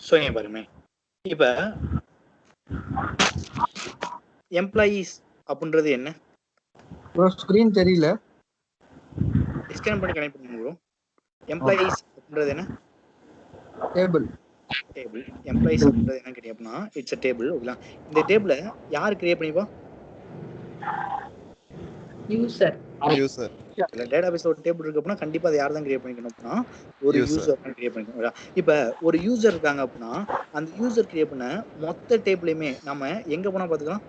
So இங்க பாருமே, இப்ப employees அப்படின்றது என்ன? ஸ்கிரீன் தெரியல, டிஸ்கனெக்ட் பண்ணி கனெக்ட் பண்ணுங்க ப்ரோ. எம்ப்ளாயீஸ் அப்படின்றது என்ன? டேபிள். டேபிள். எம்ப்ளாயீஸ் அப்படின்றது என்ன கேட்டீங்க அப்படின்னா இட்ஸ் அ டேபிள். ஓகேங்களா? இந்த டேபிளை யார் கிரியேட் பண்ணிப்பா? யூசர். டேட்டாபேஸ்ல ஒரு டேபிள் இருக்கு அப்படின்னா கண்டிப்பா அதை யார் தான் கிரியேட் பண்ணிக்கணும் அப்படின்னா ஒரு யூசர் தான் கிரியேட் பண்ணிக்கணும். இப்ப ஒரு யூசர் இருக்காங்க அப்படின்னா அந்த யூசர் கிரியேட் பண்ண மொத்த டேபிளையுமே நம்ம எங்க போனா பாத்துக்கலாம்?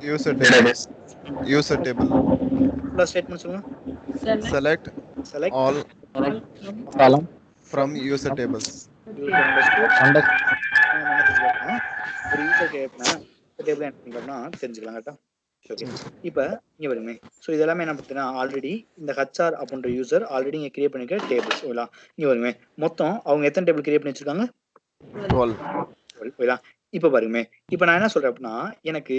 User table. ஃபுல்லா ஸ்டேட்மென்ட் சொல்லுங்க. Select all column from user tables. User ஒரு யூசர் கிரியேட் பண்ண டேபிள் என்ன பண்ணிக்கலாம்னா தெரிஞ்சுக்கலாம். கரெக்டா? ஓகே. இப்போ இங்க வருமே, ஸோ இதெல்லாமே என்ன பார்த்தீங்கன்னா ஆல்ரெடி இந்த ஹச்ஆர் அப்படின்ற யூசர் ஆல்ரெடி இங்கே கிரியேட் பண்ணிக்க டேபிள்ஸ். ஓகேங்களா? இங்க வருமே மொத்தம் அவங்க எத்தனை டேபிள் கிரியேட் பண்ணி வச்சிருக்காங்க? 12. இப்போ பாருமே, இப்போ நான் என்ன சொல்றேன் அப்படின்னா எனக்கு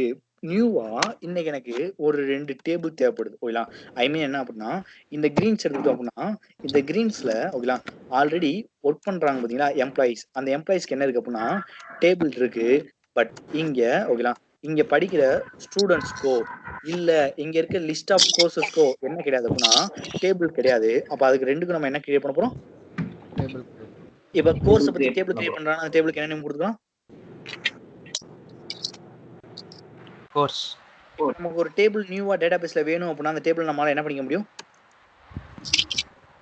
நியூவா இன்னைக்கு எனக்கு ஒரு 2 டேபிள் தேவைப்படுது. ஓகேங்களா? ஐ மீன் என்ன அப்படின்னா இந்த கிரீன்ஸ் எடுத்துட்டோம் அப்படின்னா இந்த கிரீன்ஸ்ல ஓகேங்களா ஆல்ரெடி ஒர்க் பண்றாங்க பாத்தீங்களா எம்ப்ளாயிஸ். அந்த எம்ப்ளாயிஸ்க்கு என்ன இருக்கு அப்படின்னா டேபிள் இருக்கு. பட் இங்க ஓகேங்களா இங்க படிக்கிற ஸ்டூடெண்ட்ஸ்க்கோ இல்ல இங்க இருக்க லிஸ்ட் ஆஃப் கோர்சஸ்க்கோ என்ன கிடையாது அப்படின்னா டேபிள் கிடையாது. அப்ப அதுக்கு ரெண்டுக்கும் நம்ம என்ன கிரியேட் பண்ண போறோம்? இப்ப கோர்ஸ் பத்தி டேபிள் கிரியேட் பண்றாங்க, அந்த டேபிளுக்கு என்ன நேம் கொடுக்கலாம்? கோர்ஸ். நமக்கு ஒரு டேபிள் நியூவா டேட்டாபேஸ்ல வேணும் அப்படின்னா அந்த டேபிள் நம்மளால என்ன பண்ணிக்க முடியும்?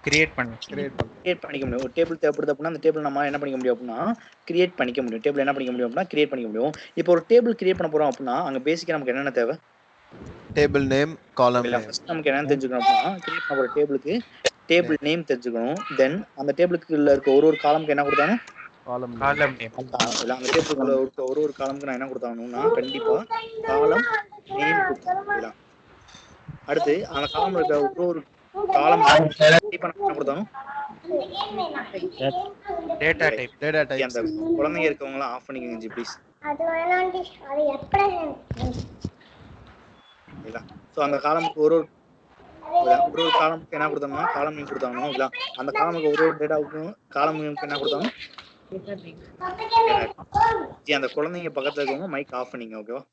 கிரியேட் பண்ணிக்க முடியும். ஒரு டேபிள் தேவைப்படுது அப்படின்னா அந்த டேபிள் நம்ம என்ன பண்ணிக்க முடியும் அப்படின்னா கிரியேட் பண்ணிக்க முடியும். டேபிள் என்ன பண்ணிக்க முடியும் அப்படின்னா கிரியேட் பண்ணிக்க முடியும். இப்போ ஒரு டேபிள் கிரியேட் பண்ண போறோம் அப்படின்னா அங்க பேசிக்கா நமக்கு என்னென்ன தேவை? டேபிள் நேம், காலம் நேம். ஃபர்ஸ்ட் நமக்கு என்ன தெரிஞ்சுக்கணும் அப்படின்னா கிரியேட் பண்ண ஒரு டேபிளுக்கு டேபிள் நேம் தெரிஞ்சுக்கணும். தென் அந்த டேபிளுக்குள்ள இருக்க ஒரு காலம்க்கு என்ன கொடுத்தாலும் காலம் நேம். அந்த டேபிளுக்குள்ள இருக்க ஒரு காலம்க்கு நான் என்ன கொடுத்தாகணும்னா கண்டிப்பா காலம் நேம் கொடுத்தாங்க. அடுத்து அந்த காலம் இருக்க ஒரு காலம் கண்டிப்பா என்ன கொடுத்தாலும் டேட்டா டைப். அந்த குழந்தைங்க இருக்கவங்க எல்லாம் ஆஃப் பண்ணிக்கங்க ஜி ப்ளீஸ். ஸோ அந்த காலமுக்கு ஒரு காலமுக்கு என்ன கொடுத்தோம்னா காலம் நேம் கொடுத்தாங்க. இல்ல அந்த காலமுக்கு ஒரு டேட்டாவுக்கும் காலம் நேமுக்கு என்ன கொடுத்தாங்க? அந்த குழந்தைங்க பக்கத்துல இருக்கவங்க மைக் ஆஃப் பண்ணிங்க. ஓகேவா?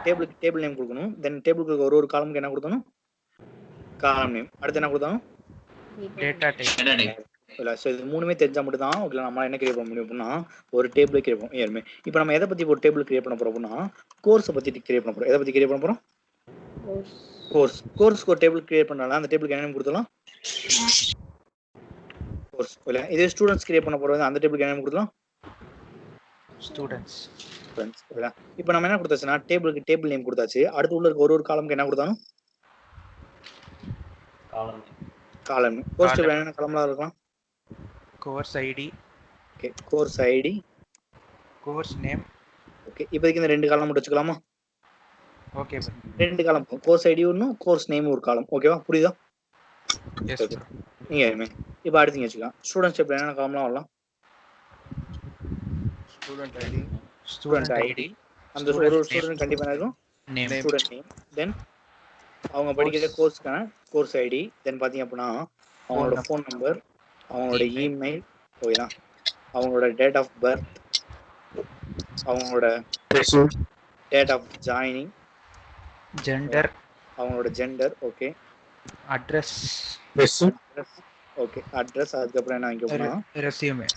டேபிளுக்கு டேபிள் நேம் கொடுக்கணும். தென் டேபிளுக்கு ஒரு காலமுக்கு என்ன கொடுத்தணும்? காலம் நேம். அடுத்து என்ன கொடுத்தாலும் டேட்டா டைப். இல்ல ஸோ இது மூணுமே தெரிஞ்சா மட்டும் தான் ஓகே நம்ம என்ன கிரியேட் பண்ண முடியும் அப்படின்னா ஒரு டேபிள் கிரியேட் பண்ணுவோம். ஏறுமே இப்போ நம்ம எதை பத்தி ஒரு டேபிள் கிரியேட் பண்ண போறோம் அப்படின்னா கோர்ஸை பத்தி கிரியேட் பண்ண போறோம். எதை பத்தி கிரியேட் பண்ண போறோம்? கோர்ஸ்க்கு ஒரு டேபிள் கிரியேட் பண்ணாலும் அந்த டேபிளுக்கு என்ன நேம் கொடுத்தலாம்? கோர்ஸ். இல்ல இதே ஸ்டூடெண்ட்ஸ் கிரியேட் பண்ண போறது அந்த டேபிளுக்கு என்ன நேம் கொடுத்தலாம்? ஸ்டூடெண்ட்ஸ். இப்போ நம்ம என்ன கொடுத்தாச்சுன்னா டேபிளுக்கு டேபிள் நேம் கொடுத்தாச்சு. அடுத்து உள்ள இருக்க ஒரு காலம்க்கு என்ன கொடுத்தாலும் காலம். கோர்ஸ் டேபிள் என்ன காலம்லாம் இருக்கலாம்? Course ID. Okay, course ID, course name. Okay, இப்போதைக்கு இந்த 2 காலம் மட்டும் வச்சுக்கலாமா? Okay bro. 2 column, course ID ஒன்று, கோர்ஸ் நேம் ஒரு காலம். ஓகேவா? புரியுதா? Yes bro. நீங்க இப்போ அடுத்து வச்சுக்கலாம். ஸ்டூடெண்ட்ஸ் டேபிள் என்ன காலம்லாம் வரலாம்? Student ID. அந்த ஒரு ஸ்டூடெண்ட் கண்டிப்பா இருக்கும் நேம், ஸ்டூடெண்ட் நேம். தென் அவங்க படிக்கிற கோர்ஸ்க்கான கோர்ஸ் ஐடி. தென் பாத்தீங்க அப்படின்னா அவங்களோட ஃபோன் நம்பர், அவங்களோட இமெயில், ஓகேதா, அவங்களோட டேட் ஆஃப் பர்த், அவங்களோட டேட் ஆஃப் ஜாயினிங், ஜெண்டர், அவங்களோட gender, okay, address, okay, address. அதுக்கப்புறம் என்ன இங்க போனா ரெஸ்யூமே.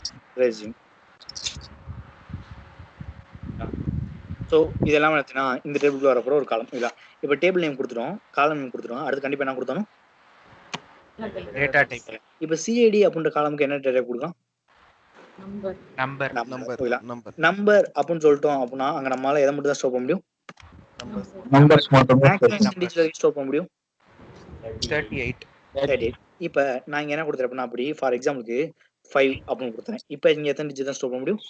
ஸோ இதெல்லாம் எடுத்தீங்கன்னா இந்த டேபிளுக்கு வரப்போ ஒரு காலம் இல்லை. இப்போ டேபிள் நேம் கொடுத்துட்டோம், காலம் நேம் கொடுத்துட்டோம். அடுத்து கண்டிப்பாக என்ன கொடுத்தோம்? Data type. இப்போ சிஐடி அப்படின்ற காலமுக்கு என்ன டேட்டா கொடுக்கலாம்? நம்பர். நம்பர் அப்படின்னு சொல்லிட்டோம் அப்படின்னா அங்க நம்மளால எதை மட்டும் தான் ஸ்டோர் பண்ண முடியும்? நம்பர்ஸ் மட்டும் ஸ்டோர் பண்ண முடியும். 38. இப்போ நான் இங்க என்ன கொடுத்துறேன் அப்படின்னா அப்படி ஃபார் எக்ஸாம்பிளுக்கு 5 அப்படின்னு கொடுத்துறேன். இப்போ இங்க எத்தனை டிஜிட் தான் ஸ்டோர் பண்ண முடியும்?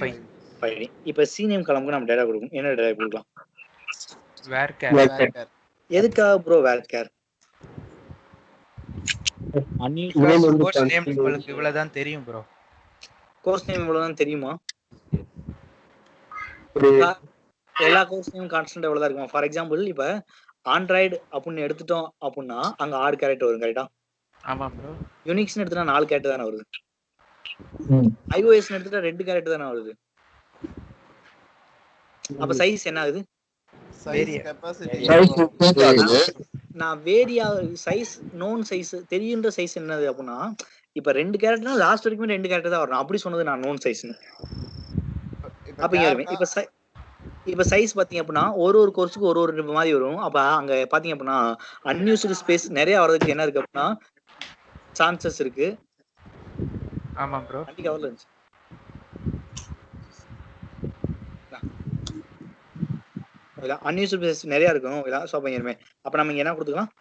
5. இப்போ சி நேம் காலமுக்கு நம்ம டேட்டா கொடுக்கணும். என்ன டேட்டா கொடுக்கலாம்? வேர்கேர். எதுக்காக ப்ரோ வேர்கேர்? கோர்ஸ் நேம் உங்களுக்கு இவ்வளவுதான் தெரியும் ப்ரோ. கோர்ஸ் நேம் இவ்வளவுதான் தெரியுமா? எல்லா கோர்ஸ் நேம் கான்ஸ்டன்ட் எவ்வளவுதான் இருக்குமா? ஃபார் எக்ஸாம்பிள் இப்ப ஆண்ட்ராய்டு அப்படின்னு எடுத்துட்டோம் அப்படின்னா அங்க 6 கேரக்டர் வரும். கரெக்டா? ஆமா ப்ரோ. யூனிக்ஸ்னு எடுத்துட்டா 4 கேரக்டர் தானே வருது. ம். iOS எடுத்துட்டா 2 கேரக்டர் தானே வருது. அப்ப சைஸ் என்ன ஆகுது? Size, capacity. சைஸ் சேஞ்ச் ஆகுது. நான் வேரியா சைஸ் நோன் சைஸ் தெரியுன்ற சைஸ் என்னது அப்படின்னா இப்ப 2 கேரக்டர்னா லாஸ்ட் வரைக்கும் 2 கேரக்டர் தான் வரணும். அப்படி சொன்னது நான் நோன் சைஸ்னு. அப்ப இங்க வருமே இப்ப சைஸ் பாத்தீங்க அப்படின்னா ஒரு கோர்ஸுக்கு ஒரு மாதிரி வரும். அப்ப அங்க பாத்தீங்க அப்படின்னா அன்யூஸ்டு ஸ்பேஸ் நிறைய வர்றதுக்கு என்ன இருக்கு அப்படின்னா சான்சஸ் இருக்கு. ஆமா ப்ரோ. வண்டி கவர்ல இருந்துச்சு. அன்யூஸ்டு ஸ்பேஸ் நிறைய இருக்கும். சோ அப்ப நம்ம இங்க என்ன கொடுத்துக்கலாம்?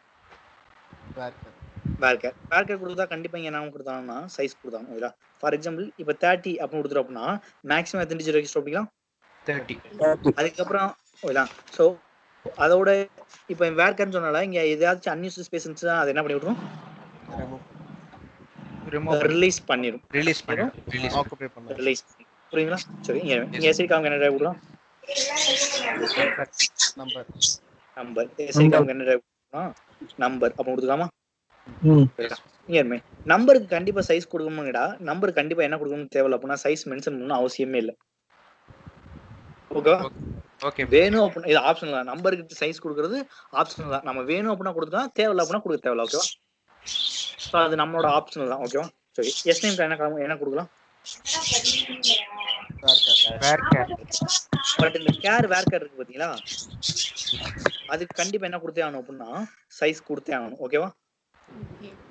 வேர்க்கர் கொடுத்தா கண்டிப்பா இங்க என்ன கொடுத்தாங்கன்னா சைஸ் கொடுத்தாங்க. ஃபார் எக்ஸாம்பிள் இப்ப 30 அப்படின்னு கொடுத்துட்டோம் அப்படின்னா மேக்ஸிமம் எத்தனை டிஜிட் ரெஜிஸ்டர் பண்ணிக்கலாம்? 30. அதுக்கப்புறம் சோ அதோட இப்ப வேர்க்கர்னு சொன்னால இங்க ஏதாச்சும் அன்யூஸ்டு ஸ்பேஸ் இருந்துச்சுன்னா அதை என்ன பண்ணி விட்டுரும்? ரிலீஸ் பண்ணிரும். புரியுங்களா? சரி இங்க எஸ்ஐ காம் என்ன டிரைவ் கொடுக்கலாம்? நம்பர் எஸ்ஐ காம் என்ன டிரைவ் கொடுக்கலாம்? நம்பர் அப்ப கொடுத்துக்கலாமா? நம்பருக்கு கண்டிப்பா சைஸ் கொடுக்கணும்டா. நம்பருக்கு கண்டிப்பா என்ன கொடுக்கணும்னு தேவையில்ல அப்படின்னா சைஸ் மென்ஷன் பண்ணணும் அவசியமே இல்லை. ஓகேவா? ஓகே வேணும் அப்படின்னா இது ஆப்ஷனல் தான். நம்பருக்கு சைஸ் கொடுக்கறது ஆப்ஷனல் தான். நம்ம வேணும் அப்படின்னா கொடுக்கலாம், தேவையில்ல அப்படின்னா கொடுக்க தேவையில்ல. ஓகேவா? ஸோ அது நம்மளோட ஆப்ஷனல் தான். ஓகேவா? சரி எஸ் நேம் என்ன கொடுக்கலாம்? பட் இந்த வேர்க்கர் இருக்கு பாத்தீங்களா, அதுக்கு கண்டிப்பா என்ன கொடுத்தே ஆகணும் அப்படின்னா சைஸ் கொடுத்தே ஆகணும். ஓகேவா?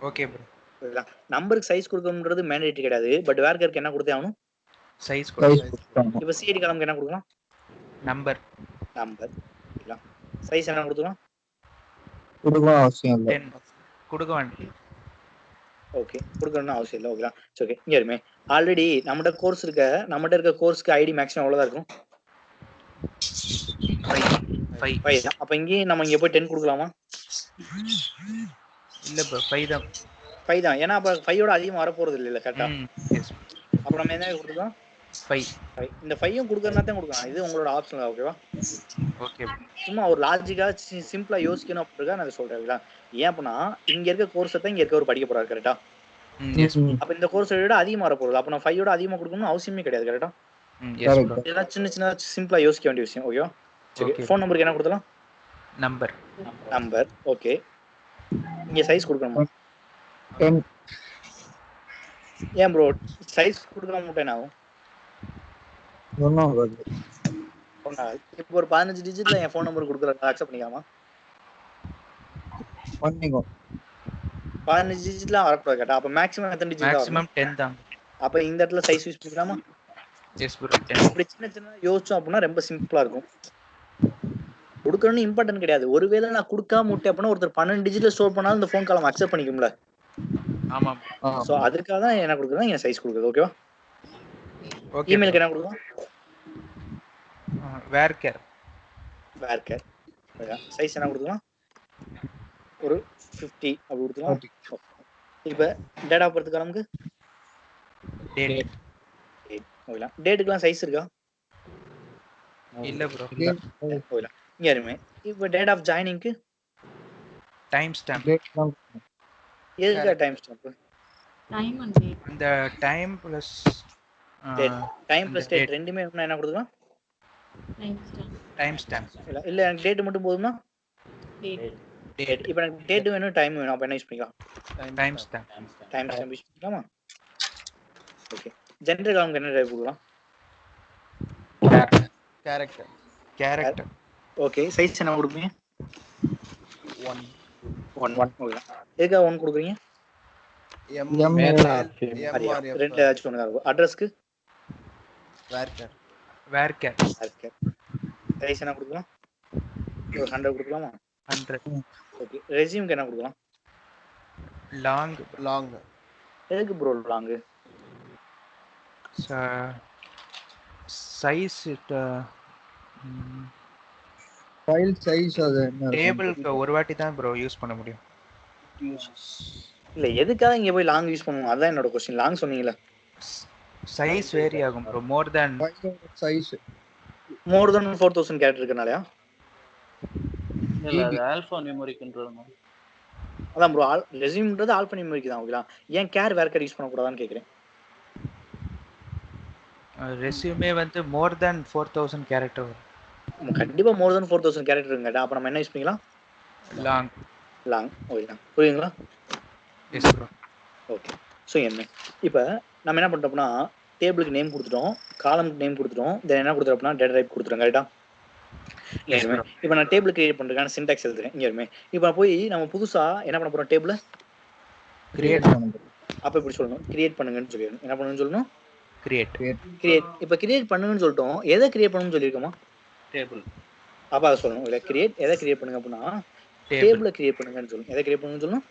Okay bro. நம்பருக்கு சைஸ் கொடுக்கணும்ன்றது மேண்டேட்டரி கிடையாது. பட் வேர்க்கருக்கு என்ன கொடுத்தே ஆகணும்? சைஸ். இப்ப சிடி காலம்க்கு என்ன கொடுக்கலாம்? நம்பர். சைஸ் என்ன கொடுக்கலாம்? கொடுக்கலாம் அவசியம் இல்லை. கொடுக்க வேண்டாம். ஓகே கொடுக்கணும்னு அவசியம் இல்லை. ஓகேங்களா? ஓகே இங்க இருமே ஆல்ரெடி நம்மகிட்ட இருக்க கோர்ஸ்க்கு ஐடி மேக்ஸிமம் எவ்வளவுதான் இருக்கும்? 5. அப்ப இங்கே நம்ம இங்க போய் 10 கொடுக்கலாமா? இல்ல ப்ரோ 5 தான். ஏன்னா அப்ப 5 அதிகமா வர போறது இல்ல கரெக்ட்டா? அப்ப நம்ம என்ன கொடுக்கலாம்? 5. இந்த 5ம் கொடுக்கறனா தான் கொடுக்கலாம். இது உங்களோட ஆப்ஷன். ஓகேவா? ஓகே. சும்மா ஒரு லாஜிக்கா சிம்பிளா யோசிக்கணும் அப்படிங்கறத நான் சொல்றேன். ஏன் அப்படின்னா இங்க இருக்க கோர்ஸ் தான் இங்க இருக்கவர் படிக்க போறாரு. கரெக்ட்டா? அப்ப இந்த கோர்ஸ் விட அதிகமா வர போறது. அப்ப நான் 5 அதிகமா கொடுக்கணும்னு அவசியமே கிடையாது. கரெக்ட்டா? இதெல்லாம் சின்ன யோசிக்க வேண்டிய விஷயம். ஓகேவா? சரி ஃபோன் நம்பருக்கு என்ன கொடுக்கலாம்? நம்பர். ஓகே இங்க சைஸ் கொடுக்கணுமா? ஏன் ப்ரோ சைஸ் கொடுக்காம மட்டும் என்ன ஆகும்? இப்போ ஒரு 15 டிஜிட்ல என் ஃபோன் நம்பர் கொடுக்கறத அக்செப்ட் பண்ணிக்காமா? பண்ணிக்கோ. 15 டிஜிட்லாம் வரக்கூடாது கேட்டா. அப்ப மேக்ஸிமம் எத்தனை டிஜிட்? மேக்ஸிமம் 10 தான். அப்ப இந்த இடத்துல சைஸ் யூஸ் பண்ணிக்கலாமா? Yes bro 10. இப்படி சின்ன யோசிச்சோம் அப்படின்னா ரொம்ப சிம்பிளா இருக்கும். கொடுக்கணும்னு இம்பார்ட்டன்ட் கிடையாது. ஒருவேளை நான் கொடுக்காம விட்டேன் அப்படின்னா ஒருத்தர் 12 டிஜிட்ல ஸ்டோர் பண்ணாலும் இந்த ஃபோன் காலம் அக்செப்ட் பண்ணிக்கும்ல. ஆமா. சோ அதுக்காக தான் என்ன கொடுக்குறேன் இங்க சைஸ் கொடுக்குறது. ஓகேவா? ஓகே. இமெயிலுக்கு என்ன கொடுக்கலாம்? வேர்க்கர். சைஸ் என்ன கொடுக்கலாம்? ஒரு 50 அப்படி கொடுக்கலாம். இப்ப டேட் ஆஃப் பர்த் காலம்க்கு டேட். ஓகேங்களா? டேட்டுக்குலாம் சைஸ் இருக்கா? இல்ல ப்ரோ. ஓகேங்களா? இங்க இருமே இப்ப டேட் ஆஃப் ஜாயினிங்க்கு டைம் ஸ்டாம்ப். எதுக்கு time stamp? Time and date. இந்த டைம் பிளஸ் டேட் ரெண்டுமே என்ன கொடுக்கலாம்? Time stamp. இல்ல எனக்கு டேட் மட்டும் போதுமா? டேட். இப்போ எனக்கு டேட் வேணும், டைம் வேணும். அப்ப என்ன யூஸ் பண்ணிக்கலாம்? டைம் ஸ்டாம்ப் யூஸ் பண்ணிக்கலாமா? ஓகே. ஜெனரல் காலம்க்கு என்ன டைப் கொடுக்கலாம்? கேரக்டர். ஓகே. சைஸ் என்ன கொடுப்பீங்க? 1. ஓகே. எதுக்கு 1 கொடுக்குறீங்க? ரெண்டு ஆச்சு ஒண்ணு இருக்கும். அட்ரஸ்க்கு வேர்க்கர். சைஸ் என்ன கொடுக்கலாம்? ஒரு 100 கொடுக்கலாமா? 100. ஓகே. ரெஸ்யூம்க்கு என்ன கொடுக்கலாம்? லாங். எதுக்கு bro long? Size file size அது என்ன? டேபிளுக்கு ஒரு வாட்டி தான் ப்ரோ யூஸ் பண்ண முடியும். இல்ல எதுக்காக இங்க போய் லாங் யூஸ் பண்ணுவோம்? அதான் என்னோட क्वेश्चन. லாங் சொன்னீங்கல. சைஸ் வேரி ஆகும் ப்ரோ. மோர் தென் சைஸ் மோர் தென் 4000 கேரக்டர் இருக்கனாலயா? இல்ல அது ஆல்பா மெமரி கண்ட்ரோல். அதான் ப்ரோ ரெஸ்யூம்ன்றது ஆல்ஃபா நியூமெரிக் தான் ஓகேங்களா. ஏன் கேர் வேர் யூஸ் பண்ணக்கூடாதான்னு கேட்குறேன். ரெஸ்யூமே வந்து மோர் தென் 4000 கேரக்டர் கண்டிப்பா மோர் தென் 4000 கேரக்டருங்க. அப்ப நம்ம என்ன யூஸ் பண்ணிக்கலாம்? லாங். ஓகேங்களா, புரியுதுங்களா? S bro. ஓகே. ஸோ என்ன இப்போ நம்ம என்ன பண்ணிட்டோம்னா டேபிளுக்கு நேம் கொடுத்துட்டோம், காலமுக்கு நேம் கொடுத்துட்டோம், தென் என்ன கொடுத்துறோம் அப்படின்னா டேட்டா டைப் கொடுத்துறோம். கரெக்டா? இப்போ நான் டேபிள் கிரியேட் பண்ணுறதுக்கான சின்டாக்ஸ் எழுதுறேன் இங்கே. இப்போ போய் நம்ம புதுசா என்ன பண்ண போறோம்? டேபிளை கிரியேட் பண்ணுங்க. அப்போ இப்படி சொல்லணும், கிரியேட் பண்ணுங்கன்னு சொல்லிடணும். என்ன பண்ணுன்னு சொல்லணும்? கிரியேட். இப்போ கிரியேட் பண்ணுங்கன்னு சொல்லிட்டோம். எதை கிரியேட் பண்ணணும்னு சொல்லியிருக்கோமா? டேபிள். அப்போ அதை சொல்லணும். இல்லை எதை கிரியேட் பண்ணுங்க அப்படின்னா டேபிளை கிரியேட் பண்ணுங்கன்னு சொல்லணும். எதை கிரியேட் பண்ணுங்கன்னு சொல்லணும்?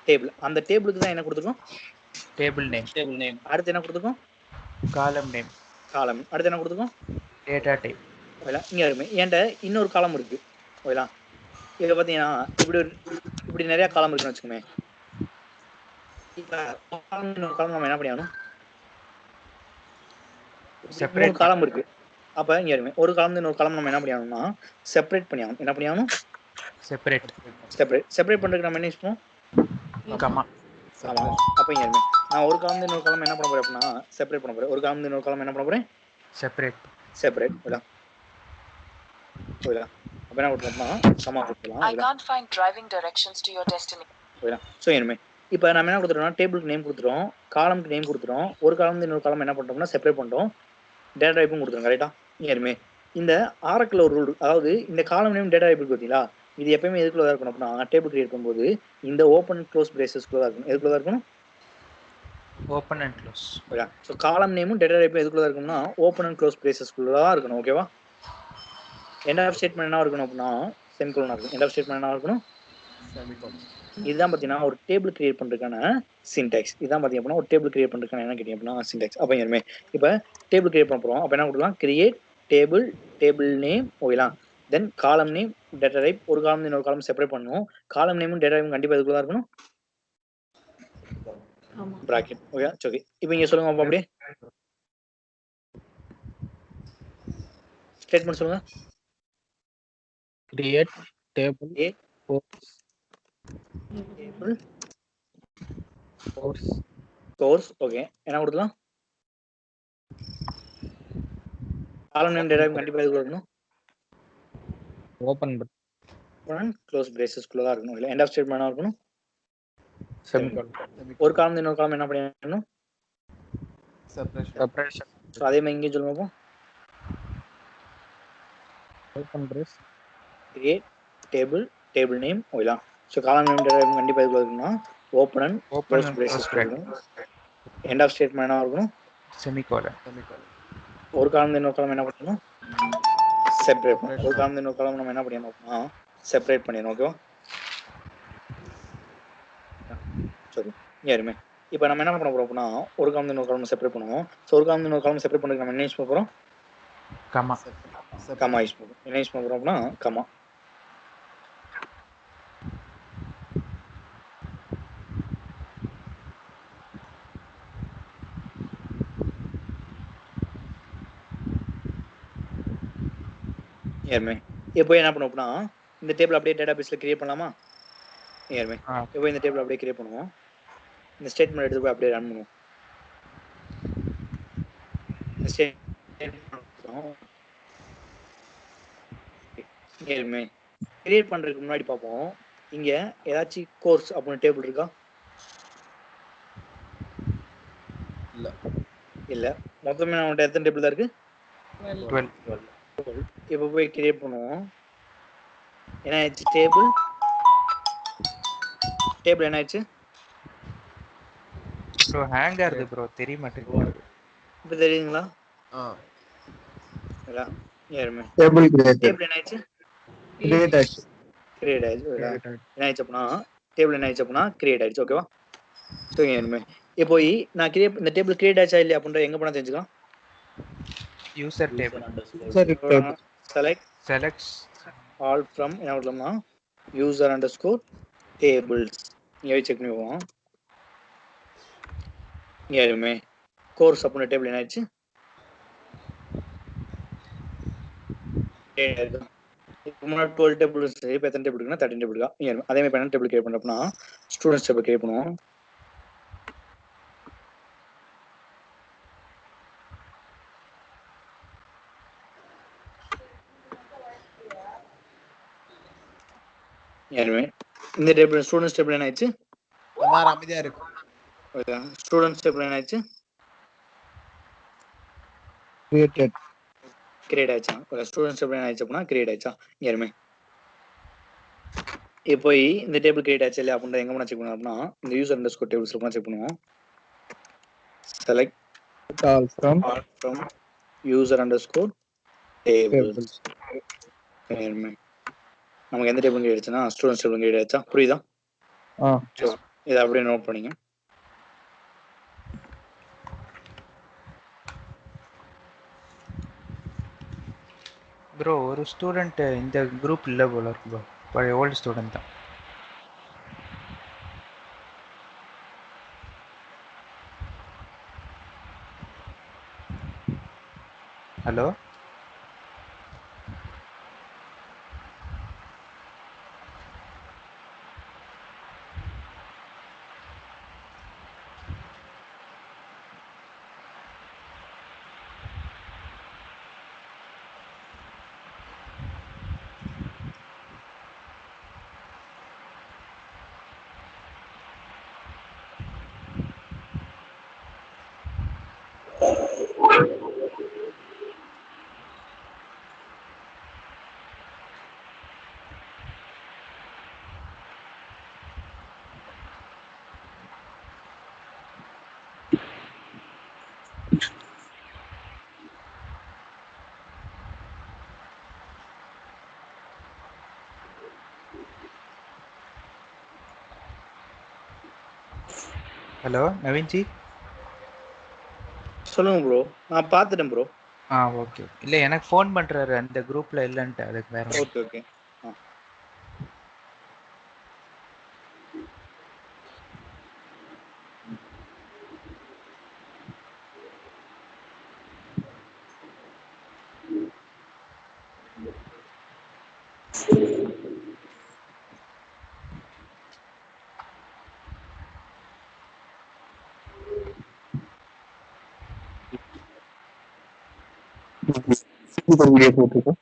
டேபிள். அந்த டேபிளுக்கு தான் என்ன கொடுத்துருக்கோம்? Table name. அடுத்து என்ன கொடுத்துருக்கோம்? காலம் நேம். அடுத்து என்ன கொடுத்துருக்கோம்? Data type. ஓகேங்களா, இங்கே வருமே என்கிட்ட இன்னொரு காலம் இருக்கு. ஓகேங்களா, இதை பார்த்தீங்கன்னா இப்படி நிறைய காலம் இருக்குன்னு வச்சுக்கோமே. இப்போ இன்னொரு காலம் நம்ம என்ன பண்ணியாகணும்? செப்பரேட் காலம் இருக்கு. அப்போ இங்கே வருமே ஒரு காலம் இன்னொரு காலம் நம்ம என்ன பண்ணியாகணும்னா செப்பரேட் பண்ணியாகணும். என்ன பண்ணியாகணும்? செப்பரேட் பண்ணுறதுக்கு நம்ம என்ன யூஸ் பண்ணுவோம்? கமா. ஆமாம். அப்போ இங்கே வருமே நான் ஒரு காலம் இன்னொரு காலம் என்ன பண்ண போறேன் அப்படின்னா செப்பரேட் பண்ண போறேன். ஒரு காலம் இன்னொரு காலம் என்ன பண்ண போறேன்? செப்பரேட். ஓகேங்களா, அப்போ என்ன கொடுத்தோம்னா கமா கொடுத்துலாம். ஓகேங்களா, ஸோ இனிமே இப்போ நம்ம என்ன கொடுத்துட்டோம்னா டேபிளுக்கு நேம் கொடுத்துட்டோம், காலமுக்கு நேம் கொடுத்துட்டோம், ஒரு காலம் இன்னொரு காலம் என்ன பண்ணுறோம்னா செப்பரேட் பண்ணிட்டோம், டேட்டா டைப்பும் கொடுத்துரும். கரெக்டா? இனிமே இந்த ஆரக்கில் ஒரு ரூல், அதாவது இந்த காலம் நேம் டேட்டா டைப் பார்த்தீங்களா, இது எப்பயுமே எதுக்குள்ள தான் இருக்கணும் அப்படின்னா டேபிள் கிரியேட் பண்ணும்போது இந்த ஓப்பன் அண்ட் க்ளோஸ் பிரேசஸ்க்குள்ள தான் இருக்கணும். எதுக்குள்ள தான் இருக்கணும்? Open and close. Okay. So காலம் நேமும் டேட்டா டைப்பும் எதுக்குள்ள தான் இருக்கணும்னா ஓப்பன் அண்ட் க்ளோஸ் பிரேசஸ்க்குள்ள தான் இருக்கணும். ஓகேவா? எண்ட் ஆஃப் ஸ்டேட்மெண்ட் என்ன இருக்கணும் அப்படின்னா செமிகோலனா இருக்கணும். எண்ட் ஆஃப் ஸ்டேட்மெண்ட் என்ன இருக்கணும்? இதுதான் பார்த்தீங்கன்னா ஒரு டேபிள் கிரியேட் பண்ணுறதுக்கான சின்டாக்ஸ். இதுதான் பார்த்தீங்க அப்படின்னா ஒரு டேபிள் கிரியேட் பண்ணுறதுக்கான என்ன கேட்டீங்க அப்படின்னா சின்டாக்ஸ். அப்போ இனிமே இப்போ டேபிள் கிரியேட் பண்ண போகிறோம். அப்போ என்ன கொடுக்கலாம்? Create table name. ஓகேங்களா, தென் காலம் நேம், டேட்டா டைப். ஒரு காலம் இன்னொரு காலம் செப்பரேட் பண்ணணும். காலம் நேமும் டேட்டா டைப்பும் கண்டிப்பாக இதுக்குள்ள தான் இருக்கணும், பிராக்கெட். ஓகே. சரி, இப்போ இங்கே சொல்லுங்க அப்போ அப்படியே ஸ்டேட்மெண்ட் சொல்லுங்க. Create table course. ஓகே, என்ன கொடுக்கலாம்? காலம் நேம் டேட்டா டைப் கண்டிப்பாக இதுக்குள்ள இருக்கணும், ஓபன் க்ளோஸ் பிரேசஸ்க்குள்ள தான் இருக்கணும். இல்லை எண்ட் ஆஃப் ஸ்டேட்மெண்ட் இருக்கணும், ஒரு காலம் இன்னொரு காலம் என்ன பண்ணிடணும்? செப்பரேஷன். ஸோ அதே மாதிரி இங்கேயும் சொல்லுங்க. Open brace create table name. ஓகேங்களா, so column name data type கண்டிப்பாக இதுக்குள்ள இருக்கணும், ஓப்பன் அண்ட் க்ளோஸ் பிரேசஸ்க்குள்ள இருக்கணும், எண்ட் ஆஃப் ஸ்டேட்மெண்ட் என்ன இருக்கணும்? செமிகோலன். ஒரு காலம் இன்னொரு காலம் என்ன பண்ணணும்? செப்பரேட் பண்ணணும். ஒரு காலம் இன்னொரு காலம் நம்ம என்ன பண்ணிடணும்னா செப்பரேட் பண்ணிடணும். ஓகேவா? சரி, யாருமே இப்போ நம்ம என்ன பண்ண போறோம் அப்படின்னா ஒரு காலம் இன்னொரு காலம் செப்பரேட் பண்ணுவோம். ஸோ ஒரு காலம் இன்னொரு காலம் செப்பரேட் பண்ணுறதுக்கு நம்ம என்ன யூஸ் பண்ண போகிறோம்? கமா யூஸ் பண்ணுவோம். என்ன யூஸ் பண்ண போகிறோம் அப்படின்னா கமா. ஏர்மே இப்போ என்ன பண்ணுவோம் அப்படின்னா இந்த டேபிள் அப்படியே டேட்டா பேஸில் கிரியேட் பண்ணலாமா? ஏர்மே இப்போ இந்த டேபிள் அப்படியே கிரியேட் பண்ணுவோம். இந்த ஸ்டேட்மெண்ட் எடுத்து போய் அப்படியே ரன் பண்ணுவோம். இந்த ஸ்டேட்மெண்ட் கிரியேட் பண்ணுறதுக்கு முன்னாடி பார்ப்போம், இங்கே ஏதாச்சும் கோர்ஸ் அப்படின்னு டேபிள் இருக்கா? இல்லை. மொத்தமே நம்மகிட்ட எத்தனை டேபிள் தான் இருக்கு? 12. இப்போ போய் கிரியேட் பண்ணுவோம். என்ன ஆயிடுச்சு? டேபிள் என்ன ஆயிடுச்சு? ப்ரோ ஹேங் ஆகுது ப்ரோ, தெரிய மாட்டேங்குது. இப்போ தெரியுதுங்களா? ஏறுமே டேபிள் கிரியேட் டேபிள் என்ன ஆயிடுச்சு? கிரியேட் ஆயிடுச்சு. என்ன ஆயிடுச்சு அப்படின்னா டேபிள் என்ன ஆயிடுச்சு அப்படின்னா கிரியேட் ஆயிடுச்சு. ஓகேவா? ஸோ ஏறுமே இப்போ நான் இந்த டேபிள் கிரியேட் ஆச்சா இல்லையா அப்படின்ற எங்கே போனால் தெரிஞ்சுக்கலாம்? User table. Select all from என்ன பண்ணலாம்னா யூசர் அண்டர்ஸ்கோர் டேபிள்ஸ். இங்கே செக் பண்ணி போவோம். இங்கே கோர்ஸ் அப்படின்ற டேபிள் என்ன ஆயிடுச்சு? இதுக்கு முன்னாடி 12 டேபிள் சரி இப்போ எத்தனை டேபிள் இருக்குன்னா 13 டேபிள் இருக்கா இங்க அதே மாதிரி என்ன டேபிள் கிரியேட் பண்ணுறோம்னா ஸ்டூடெண்ட்ஸ் டேபிள் கிரியேட் பண்ணுவோம். யாருமே இந்த டேபிள் ஸ்டூடெண்ட்ஸ் டேபிள் என்ன ஆயிடுச்சு? எல்லாரும் அமைதியா இருக்கும். ஸ்டூடெண்ட்ஸ் டேபிள் என்ன ஆயிடுச்சு? கிரியேட்டட் கிரியேட் ஆயிடுச்சா? ஸ்டூடெண்ட்ஸ் டேபிள் என்ன ஆயிடுச்சு அப்படின்னா கிரியேட் ஆயிடுச்சா? யாருமே இப்போ இந்த டேபிள் கிரியேட் ஆச்சு இல்லையா அப்படின்ற எங்க செக் பண்ணணும் அப்படின்னா இந்த யூசர் அண்டர்ஸ்கோர் டேபிள்ஸ் செக் பண்ணுவோம். Select all from user underscore tables. நமக்கு எந்த டேபிள் கிடைச்சுன்னா ஸ்டூடெண்ட்ஸ் டேபிள் கிடைச்சா புரியுதா? இதை அப்படியே நோட் பண்ணிங்க. ப்ரோ ஒரு ஸ்டூடெண்ட் இந்த குரூப் இல்லை போல இருக்கு ப்ரோ, பழைய ஓல்டு ஸ்டூடெண்ட் தான். ஹலோ ஹலோ நவீன்ஜி சொல்லுங்க ப்ரோ. நான் பார்த்துட்டேன் ப்ரோ. ஓகே. இல்லை எனக்கு ஃபோன் பண்ணுறாரு அந்த குரூப்பில் இல்லைன்ட்டு, அதுக்கு வேற. Okay okay. போட்டுருக்கோம்.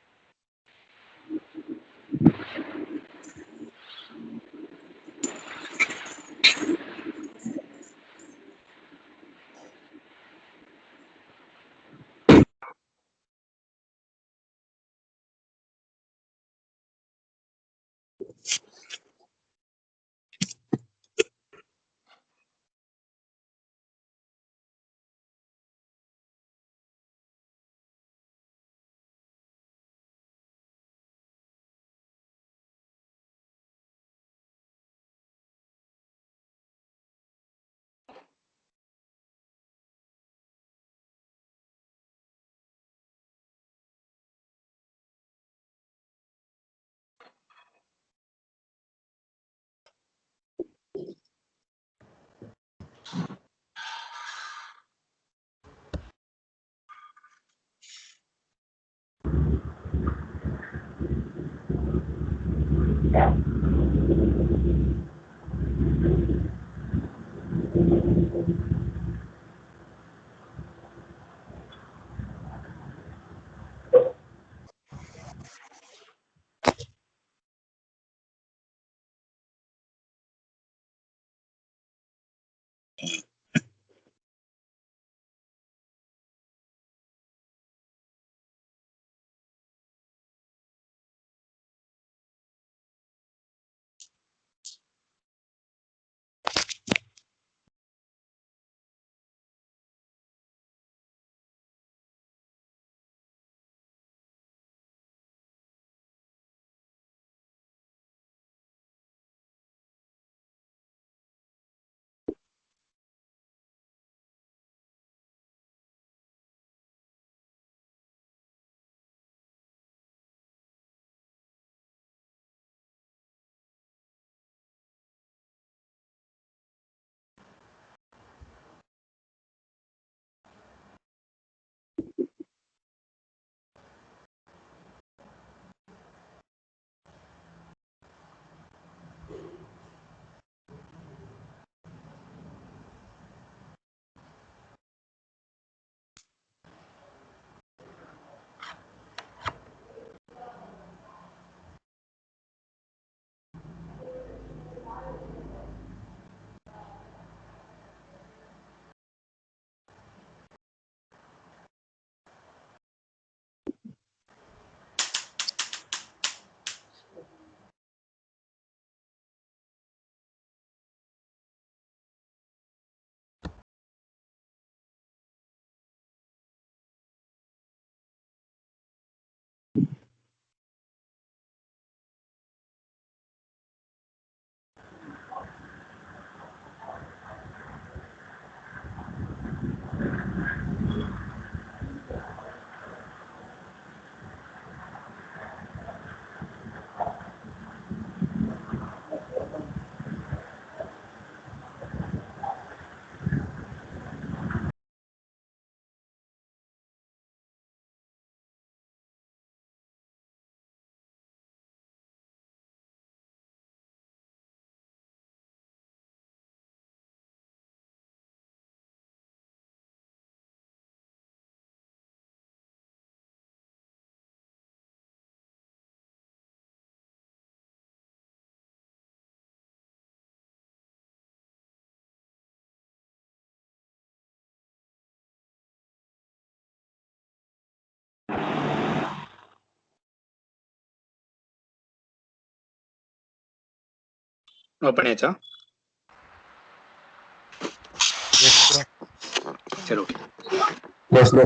நோட் பண்ணியாச்சா? Yes bro. சரி ஓகே. Yes, bro.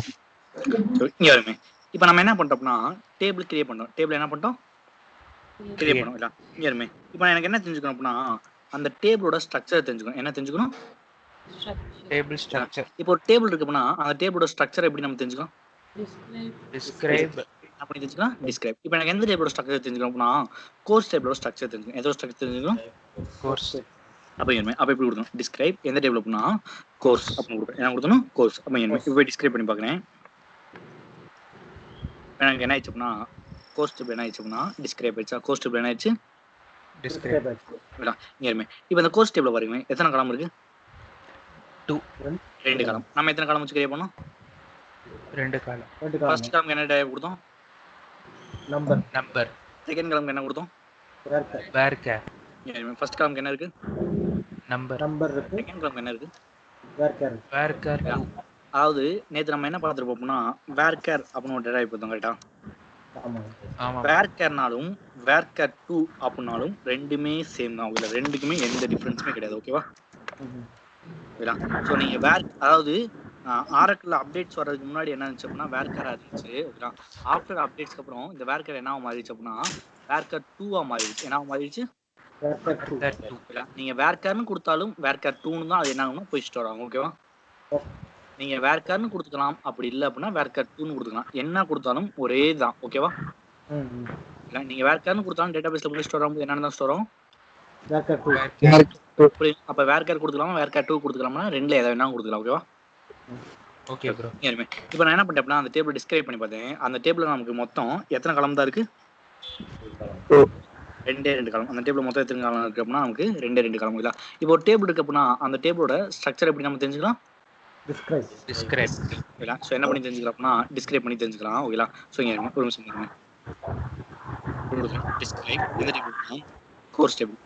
இங்க வருமே. இப்போ நம்ம என்ன பண்றோம்னா டேபிள் கிரியேட் பண்றோம். டேபிள் என்ன பண்ணிட்டோம்? கிரியேட் பண்ணுவோம் இல்ல? இங்க வருமே. இப்போ எனக்கு என்ன தெரிஞ்சுக்கணும் அப்படின்னா அந்த டேபிளோட ஸ்ட்ரக்சர் தெரிஞ்சுக்கணும். என்ன தெரிஞ்சுக்கணும்? Table structure. இப்போ ஒரு டேபிள் இருக்கு அப்படின்னா அந்த டேபிளோட ஸ்ட்ரக்சர் எப்படி நம்ம தெரிஞ்சுக்கலாம்? டிஸ்கிரைப். அப்படி தெரிஞ்சுக்கலாம் டிஸ்கிரைப். இப்போ எனக்கு எந்த டேபிளோட ஸ்ட்ரக்சர் தெரிஞ்சுக்கணும் அப்படின்னா கோர்ஸ் டேபிளோட ஸ்ட்ரக்சர் தெரிஞ்சுக்கணும். எதோட ஸ்ட்ரக்சர் தெரிஞ்சுக்கணும்? கோர்ஸ். அப்போ என்ன அப்போ எப்படி கொடுக்கணும்? டிஸ்கிரைப் எந்த டேபிள் அப்படின்னா கோர்ஸ் அப்படின்னு கொடுக்கணும். என்ன கொடுக்கணும்? கோர்ஸ். அப்போ என்ன இப்போ போய் டிஸ்கிரைப் பண்ணி பார்க்குறேன். எனக்கு என்ன ஆயிடுச்சு அப்படின்னா கோர்ஸ் டேபிள் என்ன ஆயிடுச்சு அப்படின்னா டிஸ்கிரைப் ஆயிடுச்சா? கோர்ஸ் டேபிள் என்ன ஆயிடுச்சு? டிஸ்கிரைப். இங்க இருமே. இப்போ இந்த கோர்ஸ் டேபிள் பாருங்க எத்தனை காலம் இருக்கு? 2. 2 காலம். நம்ம எத்தனை காலம் வச்சு கிரியேட் பண்ணோம்? 2 காலம். ஃபர்ஸ்ட் காலம்க்கு என்ன டைப் கொடுத்தோம்? நம்பர். செகண்ட் காலம்க்கு என்ன கொடுத்தோம்? வேர்க்கர். ஃபர்ஸ்ட் காலம்க்கு என்ன இருக்கு? நம்பர் இருக்கு. செகண்ட் காலம்க்கு என்ன இருக்கு? வேர்க்கர். அதாவது நேத்து நம்ம என்ன பார்த்துருப்போம் அப்படின்னா வேர்க்கர் அப்படின்னு ஒரு டைப் பார்த்தோம் கரெக்டா? ஆமா. வேர்க்கர்னாலும் வேர்க்கர் 2 அப்படின்னாலும் ரெண்டுமே சேம் தான். இதுல ரெண்டுக்குமே எந்த டிஃபரன்ஸுமே கிடையாது. ஓகேவா? ஓகேடா. ஸோ நீங்க அதாவது ஆரக்கிள் அப்டேட்ஸ் வர்றதுக்கு முன்னாடி என்ன இருந்துச்சு அப்படின்னா வேர்க்கரா இருந்துச்சு. ஓகேடா. ஆஃப்டர் அப்டேட்ஸ்க்கு அப்புறம் இந்த வேர்க்கர் என்ன மாறிடுச்சு அப்படின்னா வேர்க்கர் 2 மாறிடுச்சு. என்ன மாறிடுச்சு? வேர்க்கர் 2. நீங்க வேர்க்கர்னு கொடுத்தாலும் வேர்க்கர் 2ன்னு தான் அது என்ன ஆகும்னா போய் ஸ்டோர் ஆகும். ஓகேவா? நீங்க வேர்க்கர்னு கொடுத்துக்கலாம், அப்படி இல்லை அப்படின்னா வேர்க்கர் 2ன்னு கொடுத்துக்கலாம். என்ன கொடுத்தாலும் ஒரே தான். ஓகேவா? நீங்க வேர்க்கர்னு கொடுத்தாலும் டேட்டாபேஸ்ல போய் ஸ்டோர் ஆகும். என்னன்னு தான் ஸ்டோர் ஆகும்? அப்ப வேர்க்கர் கொடுத்துக்கலாமா வேர்க்கர் 2 கொடுத்துக்கலாமா? ரெண்டுல எதை வேணா கொடுத்துக்கலாம். ஓகேவா? Okay bro. இப்போ நான் என்ன பண்ணிட்டேன்னா அந்த டேபிள் டிஸ்கிரைப் பண்ணி பார்த்தேன். அந்த டேபிள்ல நமக்கு மொத்தம் எத்தனை காலம் தான் இருக்கு? 2 காலம். அந்த டேபிள் மொத்தம் எத்தனை காலம் இருக்கு அப்படின்னா நமக்கு 2 காலம். இல்ல இப்போ ஒரு டேபிள் இருக்கு அப்படின்னா அந்த டேபிளோட ஸ்ட்ரக்சர் எப்படி நம்ம தெரிஞ்சுக்கலாம்? டிஸ்கிரைப். ஓகேங்களா? ஸோ என்ன பண்ணி தெரிஞ்சுக்கலாம் அப்படின்னா டிஸ்கிரைப் பண்ணி தெரிஞ்சுக்கலாம். ஓகேங்களா? ஸோ இங்க ஒரு நிமிஷம் பாருங்க. டிஸ்கிரைப் இந்த டேபிள் கோர்ஸ் டேபிள்.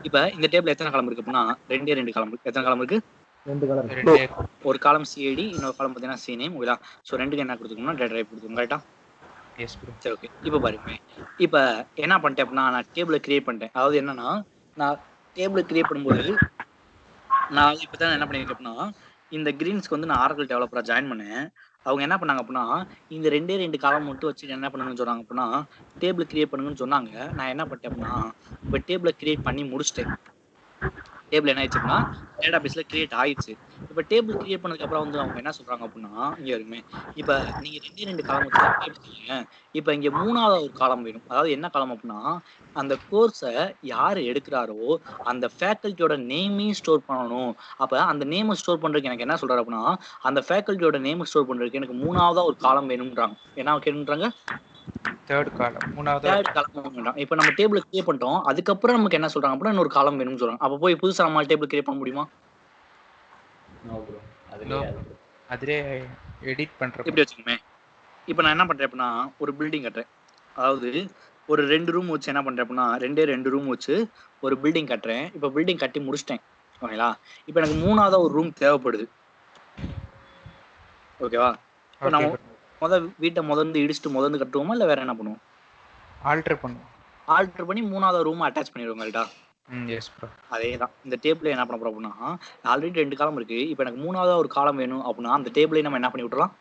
இப்போ இந்த டேபிள் எத்தனை காலம் இருக்கு அப்படின்னா 2 காலம் இருக்கு. எத்தனை காலம் இருக்கு? 2 காலம். ஒரு காலம் சிஐடி, இன்னொரு காலம் பார்த்தீங்கன்னா சி நேம். ஓகேங்களா? ஸோ ரெண்டுக்கு என்ன கொடுத்துக்கணும்னா டேட்டா டைப் கொடுத்துக்கணும். கரெக்டா? Yes bro. சரி ஓகே. இப்போ பாருங்க. இப்போ என்ன பண்ணிட்டேன் அப்படின்னா நான் டேபிளை கிரியேட் பண்ணிட்டேன். அதாவது என்னன்னா நான் டேபிளை கிரியேட் பண்ணும்போது நான் இப்போ தான் என்ன பண்ணியிருக்கேன் அப்படின்னா இந்த கிரீன்ஸ்க்கு வந்து நான் ஆரக்கிள் டெவலப்பராக ஜாயின் பண்ணேன். அவங்க என்ன பண்ணாங்க அப்படின்னா இந்த 2 காலம் மட்டும் வச்சு என்ன பண்ணணும்னு சொன்னாங்க அப்படின்னா டேபிள் கிரியேட் பண்ணுங்கன்னு சொன்னாங்க. நான் என்ன பண்ணிட்டேன் அப்படின்னா இப்போ டேபிளை கிரியேட் பண்ணி முடிச்சிட்டேன். டேபிள் என்ன ஆயிடுச்சுன்னா டேட்டாபேஸ்ல கிரியேட் ஆயிடுச்சு. இப்போ டேபிள் கிரியேட் பண்ணதுக்கு அப்புறம் வந்து அவங்க என்ன சொல்றாங்க அப்படின்னா இங்க இருக்குமே இப்போ நீங்க 2 காலம் வச்சு இப்போ இங்க 3வது ஒரு காலம் வேணும். அதாவது என்ன காலம் அப்படின்னா அந்த கோர்ஸை யார் எடுக்கிறாரோ அந்த ஃபேக்கல்ட்டியோட நேமையும் ஸ்டோர் பண்ணணும். அப்ப அந்த நேமை ஸ்டோர் பண்றதுக்கு எனக்கு என்ன சொல்றாரு அப்படின்னா அந்த ஃபேக்கல்ட்டியோட நேமை ஸ்டோர் பண்றதுக்கு எனக்கு 3வது ஒரு காலம் வேணும்ன்றாங்க. என்ன கேட்குறாங்க? தேர்ட் காலம். 3வது காலம் வேண்டாம். இப்போ நம்ம டேபிள் கிரியேட் பண்ணிட்டோம். அதுக்கப்புறம் நமக்கு என்ன சொல்றாங்க அப்படின்னா இன்னொரு காலம் வேணும்னு சொல்றாங்க. அப்ப போய் புதுசா நம்ம டேபிள் கிரியேட் பண்ண முடியுமா? அதிலே எடிட் பண்றேன். இப்படி வச்சுக்கோமே. இப்போ நான் என்ன பண்றேன் அப்படின்னா ஒரு பில்டிங் கட்டுறேன். அதாவது ஒரு 2 ரூம் வச்சு என்ன பண்றேன் அப்படின்னா 2 ரூம் வச்சு ஒரு பில்டிங் கட்டுறேன். இப்போ பில்டிங் கட்டி முடிச்சிட்டேன். ஓகேங்களா? இப்போ எனக்கு 3வது ஒரு ரூம் தேவைப்படுது. ஓகேவா? இப்போ நம்ம வீட்டை முதல்ல இடிச்சுட்டு கட்டுவோமா இல்லை வேற என்ன பண்ணுவோம்? ஆல்டர் பண்ணுவோம். ஆல்டர் பண்ணி 3வது ரூம் அட்டாச் பண்ணிடுவோம். கரெக்டா? Yes bro. அதேதான். இந்த டேபிள் என்ன பண்ண போறோம் அப்படின்னா ஆல்ரெடி 2 காலம் இருக்கு. இப்போ எனக்கு 3வது ஒரு காலம் வேணும் அப்படின்னா அந்த டேபிளை நம்ம என்ன பண்ணி விட்டுறலாம்?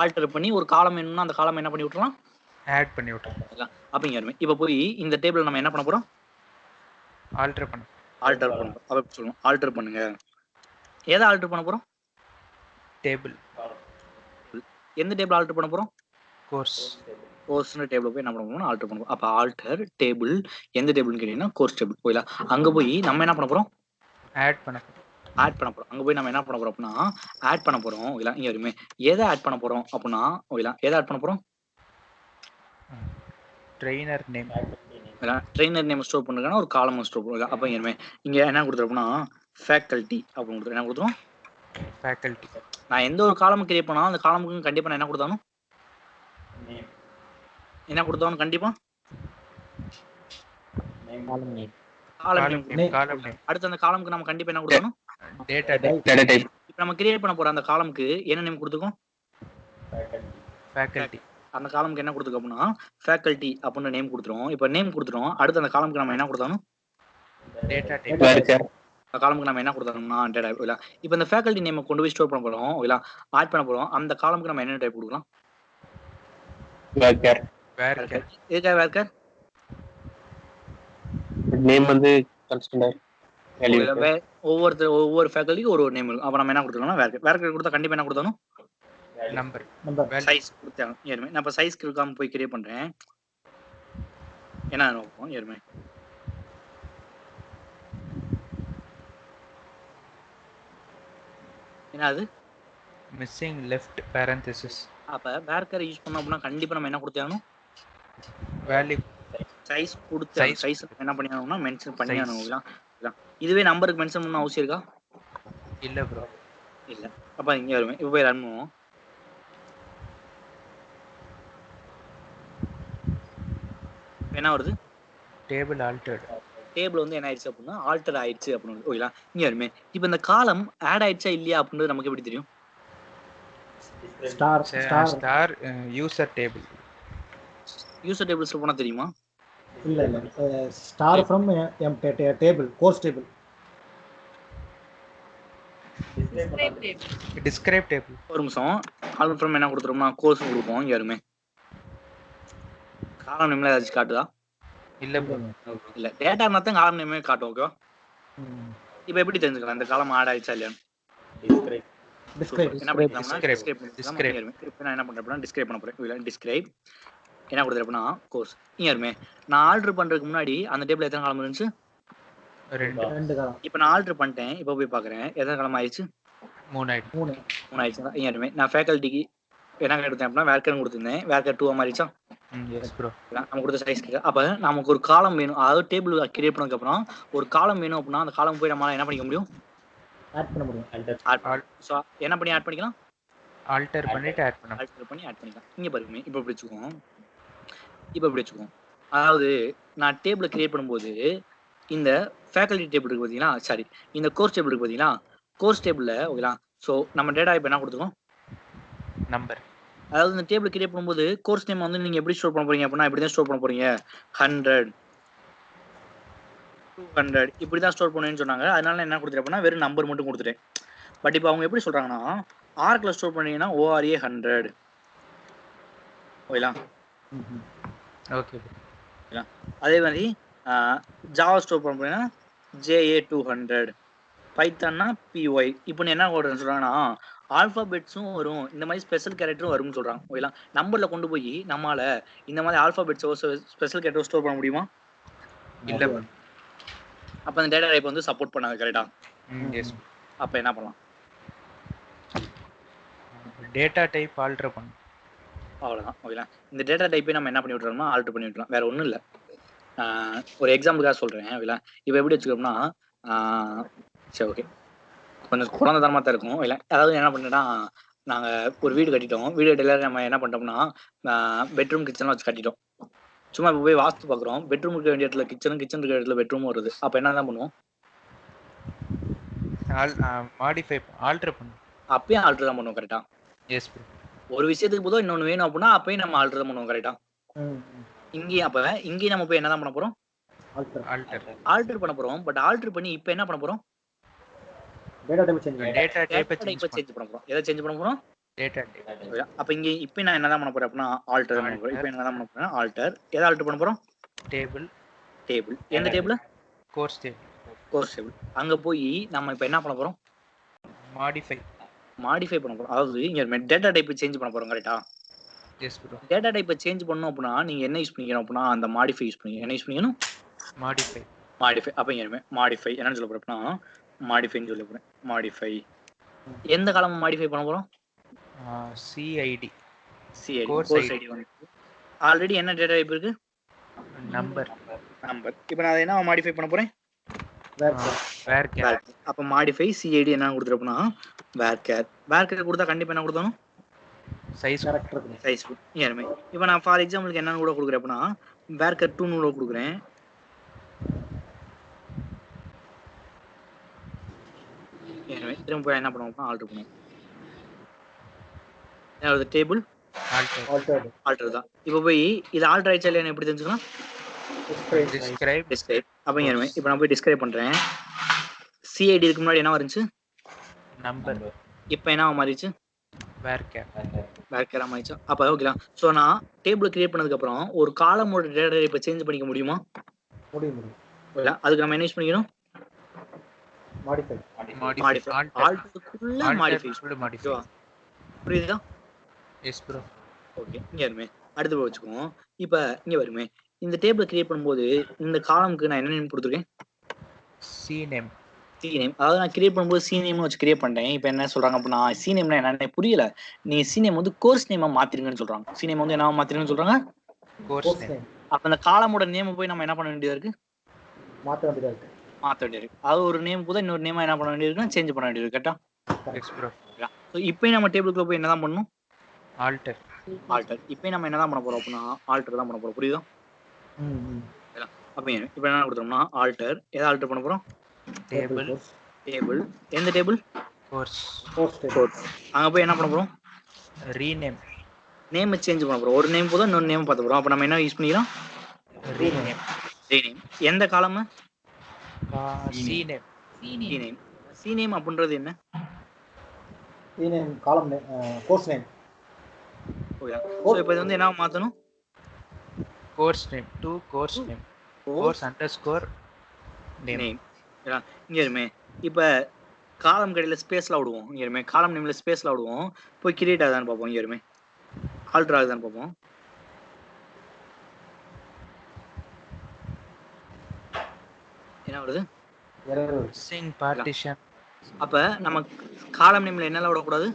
ஆல்டர் பண்ணி ஒரு காலம் வேணும்னா அந்த காலம் என்ன பண்ணி விட்டுறலாம்? ஆட் பண்ணி விட்டுறலாம். அப்படிங்க. இப்போ போய் இந்த டேபிள் நம்ம என்ன பண்ண போறோம்? ஆல்டர் பண்ணுவோம். அதை சொல்லுவோம். ஆல்டர் பண்ணுங்க. எதை ஆல்டர் பண்ண போறோம்? டேபிள். எந்த டேபிள் ஆல்டர் பண்ண போறோம்? கோர்ஸ்னு டேபிள் போய் என்ன பண்ணுவோம்? ஆல்டர் பண்ணுவோம். அப்ப ஆல்டர் டேபிள் எந்த டேபிள்னு கேட்டீங்கன்னா கோர்ஸ் டேபிள். போயில அங்க போய் நம்ம என்ன பண்ண போறோம்? ஆட் பண்ண போறோம். அங்க போய் நம்ம என்ன பண்ண போறோம் அப்படின்னா ஆட் பண்ண போறோம். இல்ல இங்க வருமே எதை ஆட் பண்ண போறோம் அப்படின்னா எதை ஆட் பண்ண போறோம்? ட்ரெய்னர் நேம் ஸ்டோர் பண்றதுக்கான ஒரு காலம் ஸ்டோர் பண்ணுங்க. அப்ப இங்க என்ன கொடுத்துருப்போம்னா ஃபேக்கல்ட்டி அப்படின்னு கொடுத்துரும். என்ன கொடுத்துரும்? ஃபேக்கல்ட்டி. நான் எந்த ஒரு காலம் கிரியேட் பண்ணாலும் அந்த காலமுக்கு கண்டிப்பா நான் என்ன கொடுத்தாலும் கண்டிப்பா அடுத்து அந்த காலமுக்கு நம்ம கண்டிப்பா என்ன கொடுத்தாலும் டேட்டா டைப். இப்போ நம்ம கிரியேட் பண்ண போற அந்த காலமுக்கு என்ன நேம் கொடுத்துருக்கோம்? ஃபேக்கல்ட்டி. அந்த காலமுக்கு என்ன கொடுத்துருக்கோம் அப்படின்னா ஃபேக்கல்ட்டி அப்படின்னு நேம் கொடுத்துருவோம். இப்போ நேம் கொடுத்துருவோம். அடுத்து அந்த காலமுக்கு நம்ம என்ன கொடுத்தாலும் டேட்டா டைப் வேர்க்கர் அந்த காலமுக்கு நம்ம என்ன கொடுத்தாலும்னா டேட்டா இல்லை. இப்போ இந்த ஃபேக்கல்ட்டி நேமை கொண்டு போய் ஸ்டோர் பண்ண போகிறோம் இல்லை ஆட் பண்ண போகிறோம். அந்த காலமுக்கு நம்ம என்ன டைப் கொடுக்கலாம்? வேர்க்கர் வேர்க்கர் எதுக்காக வேர்க்கர்? நேம் வந்து கன்ஸ்டன்ட் வேல்யூ ஒவ்வொரு ஃபேக்கல்ட்டிக்கு ஒரு நேம் இருக்கும். அப்போ நம்ம என்ன கொடுத்துருக்கோம்னா வேர்க்கர். வேர்க்கர் கொடுத்தா கண்டிப்பாக என்ன கொடுத்தாலும் நம்பர் சைஸ் கொடுத்தாங்க. ஏறுமே நான் இப்போ சைஸ்க்கு இருக்காம போய் கிரியேட் பண்ணுறேன். என்ன நோக்கம் ஏறுமே என்ன அது மிஸ்ஸிங் லெஃப்ட் பேரந்தசிஸ். அப்போ வேர்க்கரை யூஸ் பண்ணோம் அப்படின்னா கண்டிப்பாக நம்ம என்ன கொடுத்தாகணும்? வேல்யூ சைஸ் கொடுத்து சைஸ் என்ன பண்ணியாகணும்னா மென்ஷன் பண்ணியாகணும். இதுவே நம்பருக்கு மென்ஷன் பண்ண அவசியம் இருக்கா? இல்ல ப்ரோ இல்ல. அப்ப இங்க வருமே இப்போ போய் ரன் பண்ணுவோம். என்ன வருது? Table altered. டேபிள் வந்து என்ன ஆயிடுச்சு அப்படின்னா ஆல்டர் ஆயிடுச்சு அப்படின்னு. ஓகேங்களா? இங்க வருமே இப்போ இந்த காலம் ஆட் ஆயிடுச்சா இல்லையா அப்படின்றது நமக்கு எப்படி தெரியும்? Star user table. யூசர் டேபிள்ஸ்ல போனா தெரியுமா? இல்ல star from table course table describe table. ஒரு நிமிஷம். காலம் ஃப்ரம் என்ன கொடுத்துருவோம்னா கோர்ஸ் கொடுப்போம். இங்க வருமே காலம் நேம்ல ஏதாச்சும் காட்டுதா? இல்ல ப்ரோ இல்ல. டேட்டா தான் காலம் நேமே காட்டும். ஓகேவா? இப்போ எப்படி தெரிஞ்சுக்கலாம் இந்த காலம் ஆட் ஆயிடுச்சா இல்லையான்னு? என்ன பண்ணிக்கலாம்னா டிஸ்கிரைப். நான் என்ன பண்றேன் டிஸ்கிரைப் பண்ண போறேன். டிஸ்கிரைப் என்ன கொடுத்துரு அப்படின்னா கோர்ஸ். இங்க வருமே நான் ஆல்டர் பண்றதுக்கு முன்னாடி அந்த டேபிள் எத்தனை காலம் இருந்துச்சு? 2 காலம். இப்போ நான் ஆல்டர் பண்ணிட்டேன். இப்போ போய் பாக்குறேன் எத்தனை காலம் ஆயிடுச்சு? 3 ஆயிடுச்சு. 3 ஆயிடுச்சு. இங்க வருமே நான் ஃபேக்கல்ட்டிக்கு என்ன எடுத்தேன் அப்படின்னா வேர்க்கர் கொடுத்துருந்தேன். வேர்க்கர் 2 மாறிச்சா? Yes bro. நம்ம கொடுத்த சைஸ்க்கு. அப்ப நமக்கு ஒரு காலம் வேணும். அதாவது டேபிள் கிரியேட் பண்ணதுக்கு அப்புறம் ஒரு காலம் வேணும் அப்படின்னா அந்த காலம் போய் நம்மளால என்ன பண்ணிக்க முடியும்? ஆட் பண்ண முடியும். சோ என்ன பண்ணி ஆட் பண்ணிக்கலாம்? ஆல்டர் பண்ணிட்டு ஆட் பண்ணிக்கலாம். இங்க பாருங்க இப்போ இப்படி வச்சுக்குவோம். அதாவது நான் டேபிள் கிரியேட் பண்ணும்போது இந்த ஃபேக்கல்ட்டி டேபிள் இருக்கு பாத்தீங்களா? சாரி, இந்த கோர்ஸ் டேபிள் இருக்கு பாத்தீங்களா? கோர்ஸ் டேபிள்ல ஓகேங்களா? சோ நம்ம டேட்டா இப்போ என்ன கொடுத்துருக்கோம்? நம்பர். அதாவது இந்த டேபிள் கிரியேட் பண்ணும்போது கோர்ஸ் நேம் வந்து நீங்க எப்படி ஸ்டோர் பண்ண போறீங்க அப்படின்னா இப்படி தான் ஸ்டோர் பண்ண போறீங்க. 100 200 இப்படி தான் ஸ்டோர் பண்ணுவேன்னு சொன்னாங்க. அதனால என்ன கொடுத்துட்டேன் அப்படின்னா வெறும் நம்பர் மட்டும் கொடுத்துட்டேன். பட் இப்போ அவங்க எப்படி சொல்றாங்கன்னா ஆர்க்ல ஸ்டோர் பண்ணீங்கன்னா ORA 100. ஓகேங்களா? ஓகே. அதே மாதிரி ஜாவா ஸ்டோர் பண்ண போறீங்கன்னா JA 200. பைத்தான்னா PY. இப்போ என்ன சொல்றாங்கன்னா ஆல்பாபெட்ஸும் வரும், இந்த மாதிரி ஸ்பெஷல் கேரக்டரும் வரும்னு சொல்றாங்க. ஓகேங்களா? நம்பர்ல கொண்டு போய் நம்மளால இந்த மாதிரி ஆல்பாபெட்ஸோ ஸ்பெஷல் கேரக்டர் ஸ்டோர் பண்ண முடியுமா? இல்ல. அப்ப அந்த டேட்டா டைப் வந்து சப்போர்ட் பண்ணாது. கரெக்டா? எஸ். அப்ப என்ன பண்ணலாம்? டேட்டா டைப் ஆல்டர் பண்ணு. அவ்வளவுதான். ஓகேங்களா? இந்த டேட்டா டைப்பே நம்ம என்ன பண்ணி விட்டுறோம்னா ஆல்டர் பண்ணி விட்டுறோம். வேற ஒண்ணும் இல்ல. ஒரு எக்ஸாம்பிளுக்காக சொல்றேன். ஓகேங்களா? இப்போ எப்படி வச்சுக்கோம்னா சரி ஓகே கொஞ்சம் குழந்தைத்தனமா தான் இருக்கும். இல்லை அதாவது என்ன பண்ணிட்டோம்னா நாங்கள் ஒரு வீடு கட்டிட்டோம். வீடு கட்டில நம்ம என்ன பண்ணிட்டோம்னா பெட்ரூம் கிச்சன்லாம் வச்சு கட்டிட்டோம். சும்மா இப்போ போய் வாஸ்து பார்க்குறோம். பெட்ரூம் இருக்க வேண்டிய இடத்துல கிச்சனும், கிச்சன் இருக்க இடத்துல பெட்ரூமும் வருது. அப்போ என்ன தான் பண்ணுவோம்? மாடிஃபை ஆல்டர் பண்ணு. அப்பயும் ஆல்டர் தான் பண்ணுவோம். கரெக்டா? Yes bro. ஒரு விஷயத்துக்கு போதும் இன்னொன்று வேணும் அப்படின்னா அப்பயும் நம்ம ஆல்டர் தான் பண்ணுவோம். கரெக்டா? இங்கேயும் அப்போ இங்கேயும் நம்ம போய் என்ன தான் பண்ண போகிறோம்? ஆல்டர் பண்ண போகிறோம். பட் ஆல்டர் பண்ணி இப்போ என்ன பண்ண போகிறோம்? டேட்டா டைப் சேஞ்ச் பண்ண போறோம். எதை சேஞ்ச் பண்ண போறோம்? Data type. அப்ப இங்க இப்போ நான் என்னதான் பண்ண போறேன் அப்படின்னா ஆல்டர் பண்ண போறேன். இப்போ என்னதான் பண்ண போறேன்? ஆல்டர். எதை ஆல்டர் பண்ண போறோம்? டேபிள். எந்த டேபிள்? Course table. அங்க போய் நம்ம இப்போ என்ன பண்ண போறோம்? மாடிஃபை பண்ண போறோம். அதாவது இங்க டேட்டா டைப் சேஞ்ச் பண்ண போறோம். கரெக்ட்டா? Yes bro. Data type change பண்ணனும் அப்படின்னா நீங்க என்ன யூஸ் பண்ணிக்கணும் அப்படின்னா அந்த மாடிஃபை யூஸ் பண்ணீங்க. என்ன யூஸ் பண்ணிக்கணும்? மாடிஃபை. அப்ப இங்க மாடிஃபை என்னன்னு சொல்ல போறேன்னா மாடிஃபைன்னு சொல்ல போறேன். மாடிஃபை எந்த காலம் மாடிஃபை பண்ண போறோம்? சிஐடி. கோர்ஸ் ஐடி வந்து ஆல்ரெடி என்ன டேட்டா டைப் இருக்கு? நம்பர். இப்போ நான் என்ன மாடிஃபை பண்ண போறேன்? வேர்க்கர். அப்ப மாடிஃபை சிஐடி என்ன கொடுத்துறப்பனா வேர்க்கர் கொடுத்தா கண்டிப்பா என்ன கொடுத்தணும்? சைஸ். ஏறுமே. இப்போ நான் ஃபார் எக்ஸாம்பிளுக்கு என்னன்னு கூட கொடுக்குறேன்னா வேர்க்கர் 2 கூட கொடுக்குறேன். திரும்ப போய் என்ன பண்ணுவோம்னா ஆல்டர் பண்ணுவோம். டேபிள் ஆல்டர்டு ஆல்டர் தான். இப்போ போய் இது ஆல்டர் ஆயிடுச்சா இல்லையா எப்படி தெரிஞ்சுக்கலாம்? Describe describe. அப்போ இங்க இப்போ நான் போய் டிஸ்கிரைப் பண்றேன். சிஐடி இதுக்கு முன்னாடி என்ன இருந்துச்சு? நம்பர் இப்போ என்ன மாறிடுச்சு? வேர் கேர் வேற கேரா மாறிடுச்சா? அப்போ ஓகேலாம். ஸோ நான் டேபிள் கிரியேட் பண்ணதுக்கு அப்புறம் ஒரு காலமோட டேட்டா இப்போ சேஞ்ச் பண்ணிக்க முடியுமா? முடியும் ஓகேங்களா? அதுக்கு நம்ம என்ன யூஸ் பண்ணிக்கணும்? Modify modify. ஆல்டருக்குள்ள மாடிஃபை. ஓகேவா? புரியுதா? Yes bro. ஓகே. இங்க வருமே. அடுத்து போய் வச்சுக்குவோம். இப்போ இங்க வருமே. இந்த டேபிள் கிரியேட் பண்ணும்போது இந்த காலம்க்கு நான் என்ன நேம் கொடுத்துருக்கேன்? C name. C name. அதாவது நான் கிரியேட் பண்ணும்போது சி நேம்னு வச்சு கிரியேட் பண்ணிட்டேன். இப்போ என்ன சொல்றாங்க அப்படின்னா சி நேம்னா என்னன்னு புரியல. நீங்க சி நேம் வந்து கோர்ஸ் நேமா மாத்திருங்கன்னு சொல்றாங்க. சி நேம் வந்து என்ன மாத்திருங்கன்னு சொல்றாங்க? Course name. அப்ப அந்த காலமோட நேம் போய் நம்ம என்ன பண்ண வேண்டியதா இருக்கு? மாத்த வேண்டியதா இருக்கு. மாத்த வேண்டியது இருக்கு. அது ஒரு நேம் கூட இன்னொரு நேமா என்ன பண்ண வேண்டியது இருக்குன்னா சேஞ்ச் பண்ண வேண்டியது இருக்கு. கரெக்டா? Yes bro. ஸோ இப்போ நம்ம டேபிளுக்குள்ள போய் என்னதான் பண்ணணும்? ஆல்டர். ஆல்டர். இப்போ நம்ம என்னதான் பண்ண போறோம் அப்படின்னா ஆல்டர் தான் பண்ண போறோம். புரியுதா? அப்ப இப்போ என்ன கொடுத்தோம்னா ஆல்டர். எதை ஆல்டர் பண்ண போறோம்? டேபிள். டேபிள். எந்த டேபிள்? கோர்ஸ். அங்க போய் என்ன பண்ண போறோம்? ரீநேம். நேம் சேஞ்ச் பண்ண போறோம். ஒரு நேம் போதும் இன்னொரு நேம் பார்த்து போறோம். அப்ப நம்ம என்ன யூஸ் பண்ணிக்கிறோம்? ரீநேம். ரீநேம். எந்த காலம்? C name. Name. C name அப்படின்றது என்ன? சி நேம் காலம் name course name. Okay. So இப்போ இது வந்து என்ன மாத்தணும்? Course name to course name. Course underscore name. இங்க இருமே. இப்போ காலம் கடையில ஸ்பேஸ்ல விடுவோம். இங்க இருமே. காலம் நேம்ல ஸ்பேஸ்ல விடுவோம். போய் கிரியேட் ஆகுதான்னு பார்ப்போம். இங்க இருமே. ஆல்டர் ஆகுதான்னு பார்ப்போம். என்ன வருது? எரர். Missing partition. அப்ப நம்ம காலம் நேம்ல என்னலாம் விடக்கூடாது?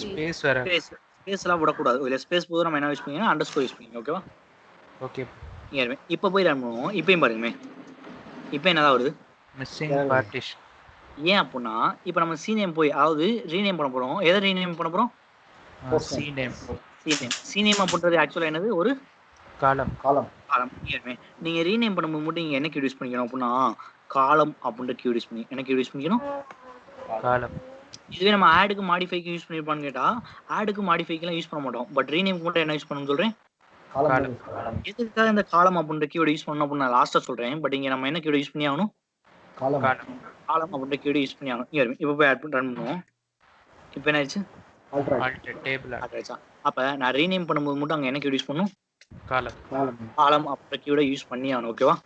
ஸ்பேஸ் வர. ஸ்பேஸ்லாம் விடக்கூடாது. இல்ல ஸ்பேஸ் போது நம்ம என்ன யூஸ் பண்ணிக்கணும்? அண்டர்ஸ்கோர் யூஸ் பண்ணிக்கணும். ஓகேவா? ஓகே. இங்க இருமே. இப்போ போய் ரன் பண்ணுவோம். இப்பயும் பாருங்கமே. இப்போ என்னதான் வருது? Missing partition. ஏன் அப்படின்னா இப்போ நம்ம சி நேம் போய் அதாவது ரீநேம் பண்ண போறோம். எதை ரீநேம் பண்ண போறோம்? C name. சி நேம் அப்படின்றது ஆக்சுவலா என்னது? ஒரு காலம். காலம். நீங்க ரீநேம் பண்ணும்போது மட்டும் நீங்க என்ன கீ யூஸ் பண்ணிக்கணும் அப்படின்னா காலம் அப்படின்ற கீ யூஸ் பண்ணி என்ன கீ யூஸ் பண்ணிக்கணும்? காலம். இதுவே நம்ம ஆடுக்கு மாடிஃபைக்கு யூஸ் பண்ணிருப்பான்னு கேட்டா ஆடுக்கு மாடிஃபைக்கெல்லாம் யூஸ் பண்ண மாட்டோம். பட் ரீநேம்க்கு மட்டும் என்ன யூஸ் பண்ணணும்னு சொல்றேன்? காலம். எதுக்காக இந்த காலம் அப்படின்ற கீயோட யூஸ் பண்ணணும் அப்படின்னு நான் லாஸ்டா சொல்றேன். பட் இங்க நம்ம என்ன கீயோட யூஸ் பண்ணி ஆகணும்? காலம். காலம் அப்படின்ற கீயோட யூஸ் பண்ணி ஆகணும். இப்போ போய் ஆட் பண்ணி ரன் பண்ணுவோம். இப்போ என்ன ஆயிடுச்சு? ஆல்டர் டேபிள் ஆயிடுச்சா? அப்ப நான் ரீநேம் பண்ணும்போது மட்டும் அங்க என்ன கீயோட யூஸ் பண்ணணும்? காலம். காலம் அப்படின்ற கீயோட யூஸ் பண்ணி ஆகணும். ஓகேவா?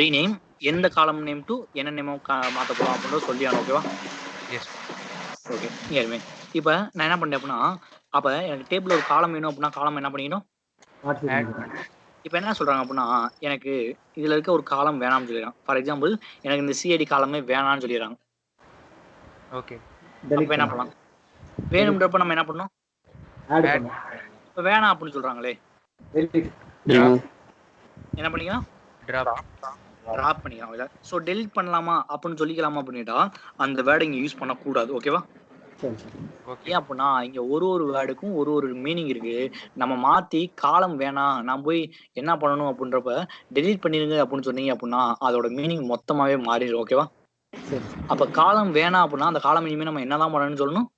ரீநேம் எந்த காலம் நேம் டு என்ன நேமோ மாத்த போறோம் அப்படின்றத சொல்லி ஆகணும். ஓகேவா? எஸ். ஓகே. இங்க இப்போ நான் என்ன பண்ணேன் அப்படின்னா அப்ப எனக்கு டேபிள் ஒரு காலம் வேணும் அப்படின்னா காலம் என்ன பண்ணிக்கணும்? இப்போ என்ன சொல்றாங்க அப்படின்னா எனக்கு இதுல இருக்க ஒரு காலம் வேணாம்னு சொல்லிடுறாங்க. ஃபார் எக்ஸாம்பிள் எனக்கு இந்த சிஐடி காலமே வேணாம்னு சொல்லிடுறாங்க. ஓகே. அப்ப என்ன பண்ணலாம்? வேணும்ன்றப்ப நம்ம என்ன பண்ணணும்? இப்போ வேணாம் அப்படின்னு சொல்றாங்களே என்ன பண்ணிக்கலாம்? டிராப் பண்ணிக்கலாம். இல்ல ஸோ டெலிட் பண்ணலாமா அப்படின்னு சொல்லிக்கலாமா அப்படின்னுட்டா அந்த வேர்டை இங்க யூஸ் பண்ணக்கூடாது. ஓகேவா? ஏன் அப்படின்னா இங்க ஒரு வேர்டுக்கும் ஒரு மீனிங் இருக்கு. நம்ம மாத்தி காலம் வேணாம் நான் போய் என்ன பண்ணணும் அப்படின்றப்ப டெலீட் பண்ணிருங்க அப்படின்னு சொன்னீங்க அப்படின்னா அதோட மீனிங் மொத்தமாவே மாறிடும். ஓகேவா? அப்ப காலம் வேணாம் அப்படின்னா அந்த காலம் இனிமே நம்ம என்னதான் பண்ணணும்னு சொல்லணும்?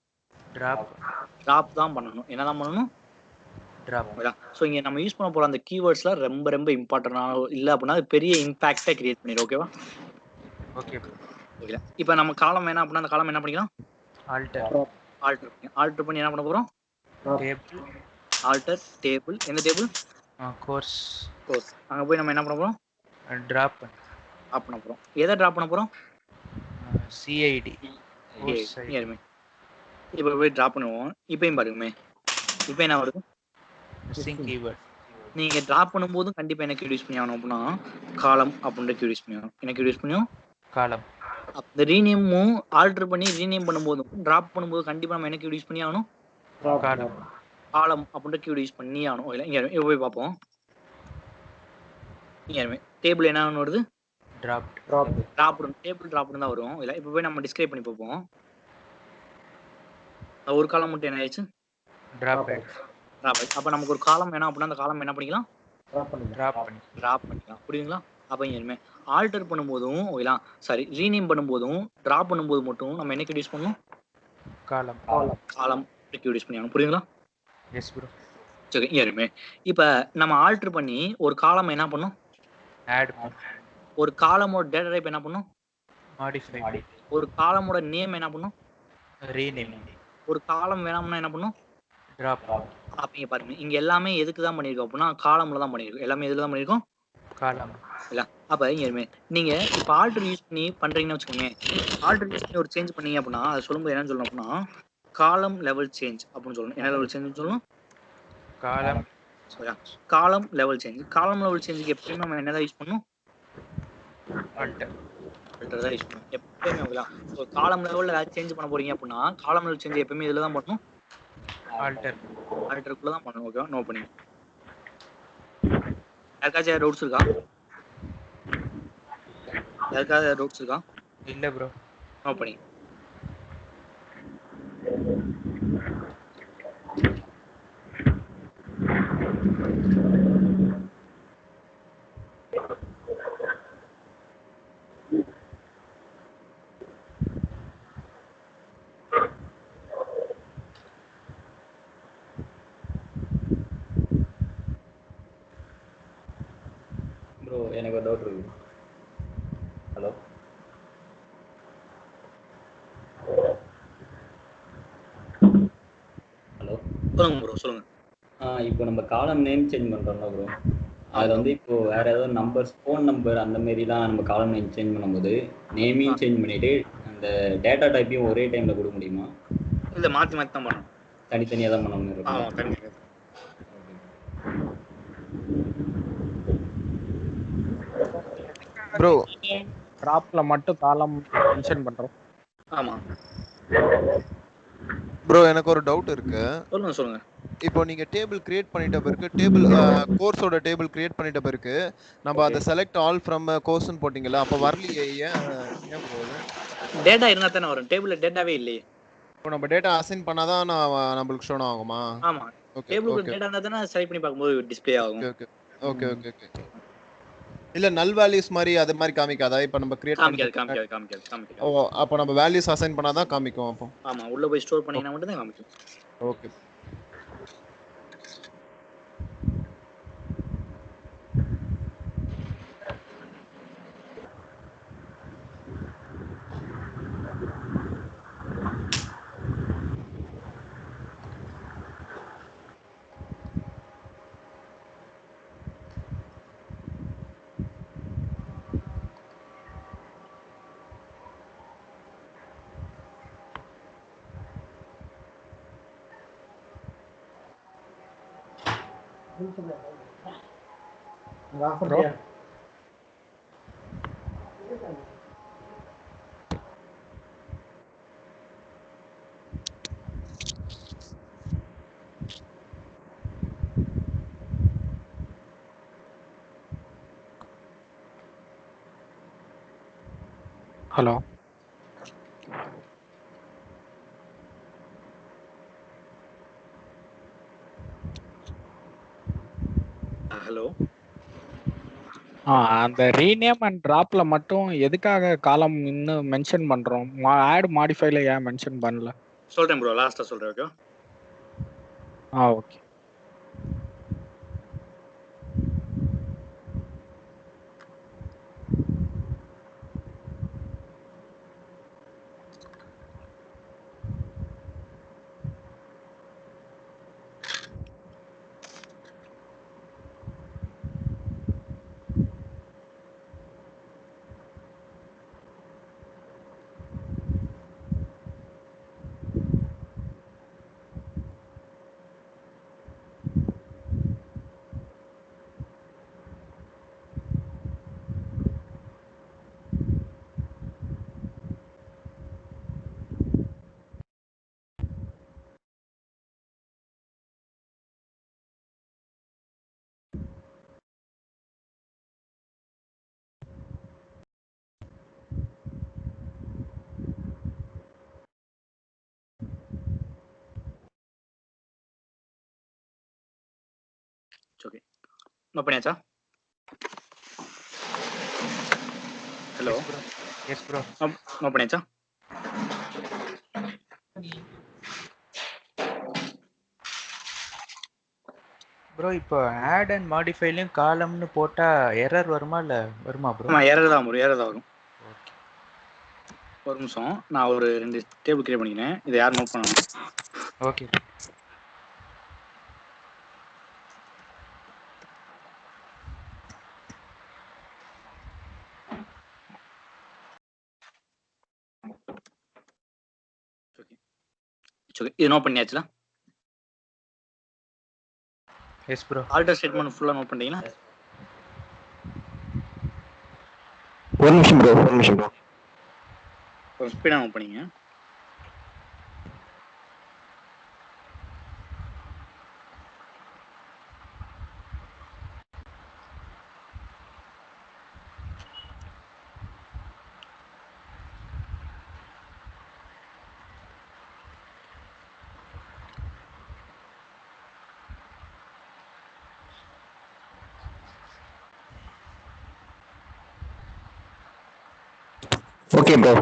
டிராப் தான் பண்ணணும். என்னதான் பண்ணணும்? டிராப். ஸோ இங்க நம்ம யூஸ் பண்ண போற அந்த கீவேர்ட்ஸ்லாம் ரொம்ப ரொம்ப இம்பார்ட்டன்டான இல்ல அப்படின்னா அது பெரிய இம்பாக்டை கிரியேட் பண்ணிடும். ஓகேவா? ஓகே. இப்போ நம்ம காலம் வேணாம் அப்படின்னா அந்த காலம் என்ன பண்ணிக்கலாம்? ஆல்டர் பண்ணி என்ன பண்ண போறோம்? டேபிள். Alter table. எந்த டேபிள்? கோர்ஸ். அங்க போய் நம்ம என்ன பண்ண போறோம்? டிராப் பண்ண போறோம். எதை டிராப் பண்ண போறோம்? சிஐடி. இப்போ போய் டிராப் பண்ணுவோம். இப்பயும் பாருங்கமே. இப்போ என்ன வருது? Missing keyword. நீங்க டிராப் பண்ணும்போது கண்டிப்பா என்ன கீ யூஸ் பண்ணி ஆகணும் அப்படின்னா காலம் அப்படின்ற கீ யூஸ் பண்ணி ஆகணும். என்ன கீ யூஸ் பண்ணியும்? காலம். அந்த ரீநேமும் ஆல்டர் பண்ணி ரீநேம் பண்ணும்போது டிராப் பண்ணும்போது கண்டிப்பா நம்ம என்ன கீ யூஸ் பண்ணி ஆகணும்? காலம் அப்படின்ற கீ யூஸ் பண்ணி ஆகணும். இங்க போய் பார்ப்போம். இங்க டேபிள் என்ன வருது? டேபிள் டிராப்னு தான் வரும். இல்ல இப்போ போய் நம்ம டிஸ்கிரைப் பண்ணி பார்ப்போம். ஒரு காலம் மட்டும் என்ன ஆயிடுச்சு? டிராப். அப்ப நமக்கு ஒரு காலம் வேணும் அப்படின்னா அந்த காலம் என்ன பண்ணிக்கலாம்? டிராப் பண்ணிக்கலாம். புரியுதுங்களா? அப்ப இனிமே ஆல்டர் பண்ணும்போதும் சாரி ரீநேம் பண்ணும்போதும் டிராப் பண்ணும்போது மட்டும் நம்ம என்ன யூஸ் பண்ணணும்? காலம். யூஸ் பண்ணி ஆகணும். புரியுங்களா? Yes bro. சரி யாருமே இப்போ நம்ம ஆல்டர் பண்ணி ஒரு காலம் என்ன பண்ணும்? ஆட் ஒரு காலமோட டேட்டா டைப் என்ன பண்ணும்? மாடிஃபை ஒரு காலமோட நேம் என்ன பண்ணும்? ரீநேம் ஒரு காலம் வேணாம்னா என்ன பண்ணும்? ட்ராப் அப்ப பாருங்க இங்க எல்லாமே எதுக்கு தான் பண்ணியிருக்கோம் அப்படின்னா காலம்ல தான் பண்ணியிருக்கோம். எல்லாமே எதுல தான் பண்ணியிருக்கோம்? காலம். இல்ல அப்ப இங்க நீங்க இப்போ ஆல்டர் யூஸ் பண்ணி பண்றீங்கன்னு வச்சுக்கோங்க. ஆல்டர் யூஸ் பண்ணி ஒரு சேஞ்ச் பண்ணீங்க அப்படின்னா அதை சொல்லும்போது என்ன சொல்லணும் அப்படின்னா காலம் லெவல் சேஞ்ச் அப்படின்னு சொல்லணும். என்ன லெவல் சேஞ்ச் சொல்லணும்? காலம் காலம் லெவல் சேஞ்ச். காலம் லெவல் சேஞ்சுக்கு எப்பயுமே நம்ம என்னதான் யூஸ் பண்ணணும்? ஆல்டர் தான் யூஸ் பண்ணணும் எப்பயுமே. ஒரு காலம் லெவலில் ஏதாவது சேஞ்ச் பண்ண போறீங்க அப்படின்னா காலம் லெவல் சேஞ்ச் எப்பயுமே இதில் தான் பண்ணணும். ஆல்டருக்குள்ள தான் பண்ணணும். ஓகேவா? நோ பண்ணி யாருக்காச்சும் டவுட்ஸ் இருக்கா? யாருக்காவது டவுட்ஸ் இருக்கா? இல்ல ப்ரோ. நோ பண்ணி ப்ரோ எனக்கு ஒரு டவுட் இருக்கு. ஹலோ ஹலோ சொல்லுங்க ப்ரோ சொல்லுங்க. இப்போ நம்ம காலம் நேம் சேஞ்ச் பண்ணுறோம்ல ப்ரோ, அது வந்து இப்போ வேற ஏதாவது நம்பர்ஸ் ஃபோன் நம்பர் அந்த மாதிரிலாம் நம்ம காலம் நேம் சேஞ்ச் பண்ணும்போது நேமையும் சேஞ்ச் பண்ணிட்டு அந்த டேட்டா டைப்பையும் ஒரே டைம்ல கொடுக்க முடியுமா? இல்லை மாற்றி மாற்றி தான் பண்ணணும். தனித்தனியாக தான் பண்ண முடியும். ஆமாம் தனித்தனியாக. ப்ரோ டிராப்ல மட்டும் காலம் மென்ஷன் பண்றோம். ஆமா ப்ரோ எனக்கு ஒரு டவுட் இருக்கு. சொல்லுங்க சொல்லுங்க. இப்போ நீங்க டேபிள் கிரியேட் பண்ணிட்ட பிறகு டேபிள் கோர்ஸோட டேபிள் கிரியேட் பண்ணிட்ட பிறகு நம்ம அதை செலக்ட் ஆல் ஃப்ரம் கோர்ஸ்னு போட்டிங்கல, அப்ப வரலையே, ஏன் ப்ரோ? டேட்டா இருந்தா தானே வரும். டேபிள்ல டேட்டாவே இல்லையே. இப்போ நம்ம டேட்டா அசைன் பண்ணாதான் நம்மளுக்கு ஷோ ஆகுமா? ஆமா டேபிளுக்கு டேட்டா இருந்தா தானே செலக்ட் பண்ணி பார்க்கும்போது டிஸ்ப்ளே ஆகும். Okay okay okay okay. இல்ல நல் வேல்யூஸ் மாதிரி அது மாதிரி காமிக்காதா? இப்போ நம்ம கிரியேட் காமிக்காது. ஓ அப்போ நம்ம வேல்யூஸ் அசைன் பண்ணாதான் காமிக்கும் அப்போ. ஆமா உள்ள போய் ஸ்டோர் பண்ணீங்கன்னா மட்டும் தான் காமிக்கும். ஓகே. Hello hello. அந்த ரீநேம் அண்ட் டிராப்ல மட்டும் எதுக்காக காலம் இன்னும் மென்ஷன் பண்றோம்? ஆட் மாடிஃபைல ஏன் மென்ஷன் பண்ணல? சொல்றேன் ப்ரோ, லாஸ்டா சொல்றேன். Okay okay. ஓகே நோ பண்ணியாச்சா? Hello yes bro. நோ பண்ணியாச்சா? ப்ரோ இப்போ ஆட் அண்ட் மாடிஃபைலையும் காலம்னு போட்டா எரர் வருமா இல்ல வருமா ப்ரோ? ஆமா எரர் தான் வரும், எரர் தான் வரும். ஓகே. ஒரு நிமிஷம், நான் ஒரு 2 டேபிள் கிரியேட் பண்ணிக்கிறேன். இதை யார் நோட் பண்ணணும்? ஓகே. இது நோட் பண்ணியாச்சுல? Yes bro. ஆல்டர் ஸ்டேட்மெண்ட் ஃபுல்லா நோட் பண்ணிட்டீங்களா? ஒரு நிமிஷம் ப்ரோ, ஒரு நிமிஷம் ப்ரோ. ஒரு ஸ்பீடா நோட் பண்ணீங்க. Okay bro.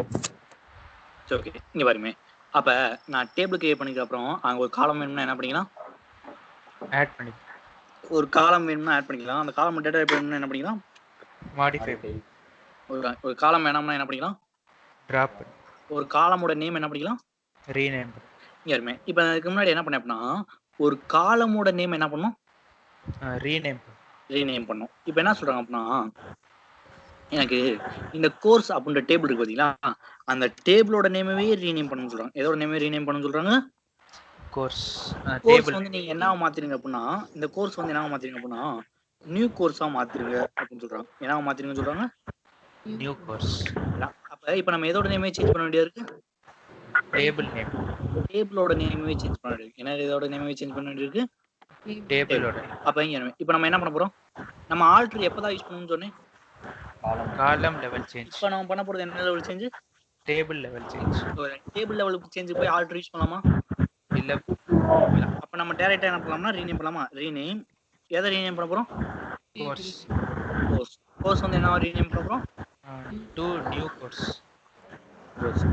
ஓகே, இங்க பாருமே. அப்ப நான் டேபிள் கிரியேட் பண்ணிக்க அப்புறம் அங்க ஒரு காலம் வேணும்னா என்ன பண்ணிக்கலாம்? ஆட் பண்ணி. ஒரு காலம் வேணும்னா ஆட் பண்ணிக்கலாம். அந்த காலம் டேட்டா டைப் வேணும்னா என்ன பண்ணிக்கலாம்? மாடிஃபை. ஒரு காலம் வேணாம்னா என்ன பண்ணிக்கலாம்? டிராப். ஒரு காலமோட நேம் என்ன பண்ணிக்கலாம்? ரீநேம். யாருமே இப்போ அதுக்கு முன்னாடி என்ன பண்ணேன் அப்படின்னா, ஒரு காலமோட நேம் என்ன பண்ணும்? ரீநேம். ரீநேம் பண்ணும். இப்போ என்ன சொல்றாங்க அப்படின்னா, எனக்கு இந்த கோர்ஸ் அப்படின்ற டேபிள் இருக்கு பாத்தீங்களா, அந்த டேபிளோட நேமவே ரீநேம் பண்ணணும்னு சொல்றாங்க. எதோட நேமே ரீநேம் பண்ணணும்னு சொல்றாங்க? கோர்ஸ். கோர்ஸ் வந்து நீங்க என்னவா மாத்திருங்க அப்படின்னா, இந்த கோர்ஸ் வந்து என்னவா மாத்திருங்க அப்படின்னா, நியூ கோர்ஸா மாத்திருங்க அப்படின்னு சொல்றாங்க. என்னவா மாத்திருங்கன்னு சொல்றாங்க? New course. அப்ப இப்போ நம்ம எதோட நேமே சேஞ்ச் பண்ண வேண்டியது இருக்கு? Table name. டேபிளோட நேமே சேஞ்ச் பண்ண வேண்டியது. என்ன இதோட நேமே சேஞ்ச் பண்ண வேண்டியது இருக்கு? டேபிளோட. அப்ப இங்க இப்போ நம்ம என்ன பண்ண போறோம்? நம்ம ஆல்டர் எப்பதான் யூஸ் பண்ணணும்னு சொன்னேன்? காலம் லெவல் சேஞ்ச். இப்போ நம்ம பண்ண போறது என்ன level change? Table level change. Table லெவலுக்கு சேஞ்ச் போய் ஆல்டர் யூஸ் பண்ணலாமா? இல்ல. அப்ப நம்ம டைரக்டா என்ன பண்ணலாம்னா ரீநேம் பண்ணலாமா? ரீநேம் எதை ரீநேம் பண்ண போறோம்? கோர்ஸ். கோர்ஸ். கோர்ஸ் வந்து என்ன ரீநேம் பண்ண போறோம்? To new course. கோர்ஸ்.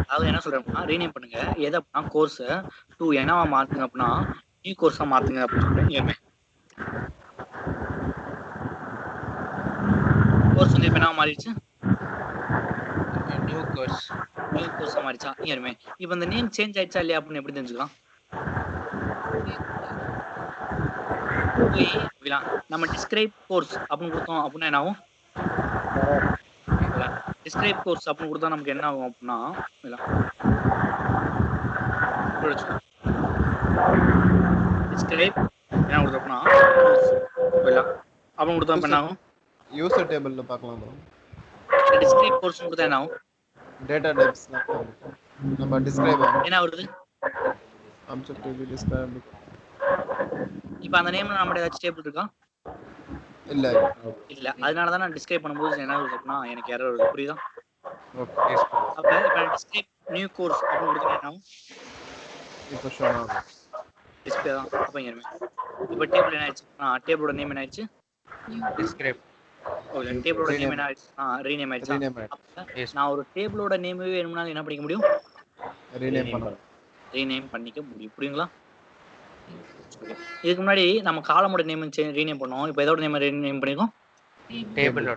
அதாவது என்ன சொல்றேன்னா ரீநேம் பண்ணுங்க. எதை அப்படின்னா கோர்ஸ் டு என்னவா மாத்துங்க அப்படின்னா நியூ கோர்ஸா மாத்துங்க அப்படின்னு சொல்றேன். கோர்ஸ் வந்து இப்போ என்ன மாறிடுச்சு? New course. நியூ கோர்ஸா மாறிச்சா? இங்கேயுமே இப்போ இந்த நேம் சேஞ்ச் ஆயிடுச்சா இல்லையா அப்படின்னு எப்படி தெரிஞ்சுக்கலாம்? நம்ம டிஸ்கிரைப் கோர்ஸ் அப்படின்னு கொடுத்தோம் அப்படின்னா என்ன ஆகும்? டிஸ்கிரைப் கோர்ஸ் அப்படின்னு கொடுத்தா நமக்கு என்ன ஆகும் அப்படின்னா, டிஸ்கிரைப் என்ன கொடுத்தோம்னா அப்படின்னு கொடுத்தா என்ன ஆகும்? யூசர் டேபிள்ல பார்க்கலாம் ப்ரோ. டிஸ்கிரைப் கோர்ஸ் கொடுத்தா என்ன ஆகும்? டேட்டா டைப்ஸ் நம்ம டிஸ்கிரைப் என்ன வருது? Object describe. இப்போ அந்த நேம்ல நம்ம ஏதாச்சும் டேபிள் இருக்கா? இல்ல இல்ல. அதனால தான் நான் டிஸ்கிரைப் பண்ணும்போது என்ன வருது அப்படின்னா எனக்கு எரர் வருது. புரியுதா? ஓகே. அப்ப இப்போ டிஸ்கிரைப் நியூ கோர்ஸ் அப்படின்னு கொடுத்தா என்ன ஆகும்? இப்போ ஷோ ஆகும். டிஸ்பிளே தான். அப்ப இங்க இப்போ டேபிள் என்ன ஆயிடுச்சு? டேபிளோட நேம் என்ன ஆயிடுச்சு? டிஸ்கிரைப். ஓகே, டேபிளோட நேம் என்ன ஆயிடுச்சு? ரீநேம் ஆயிடுச்சு. நான் ஒரு டேபிளோட நேமே வேணும்னாலும் என்ன பண்ணிக்க முடியும்? ரீநேம் பண்ணிக்க முடியும். புரியுங்களா? இதுக்கு முன்னாடி நம்ம காலமோட நேம் ரீநேம் பண்ணோம். இப்போ எதோட நேம் ரீநேம் பண்ணிருக்கோம்? டேபிளோட.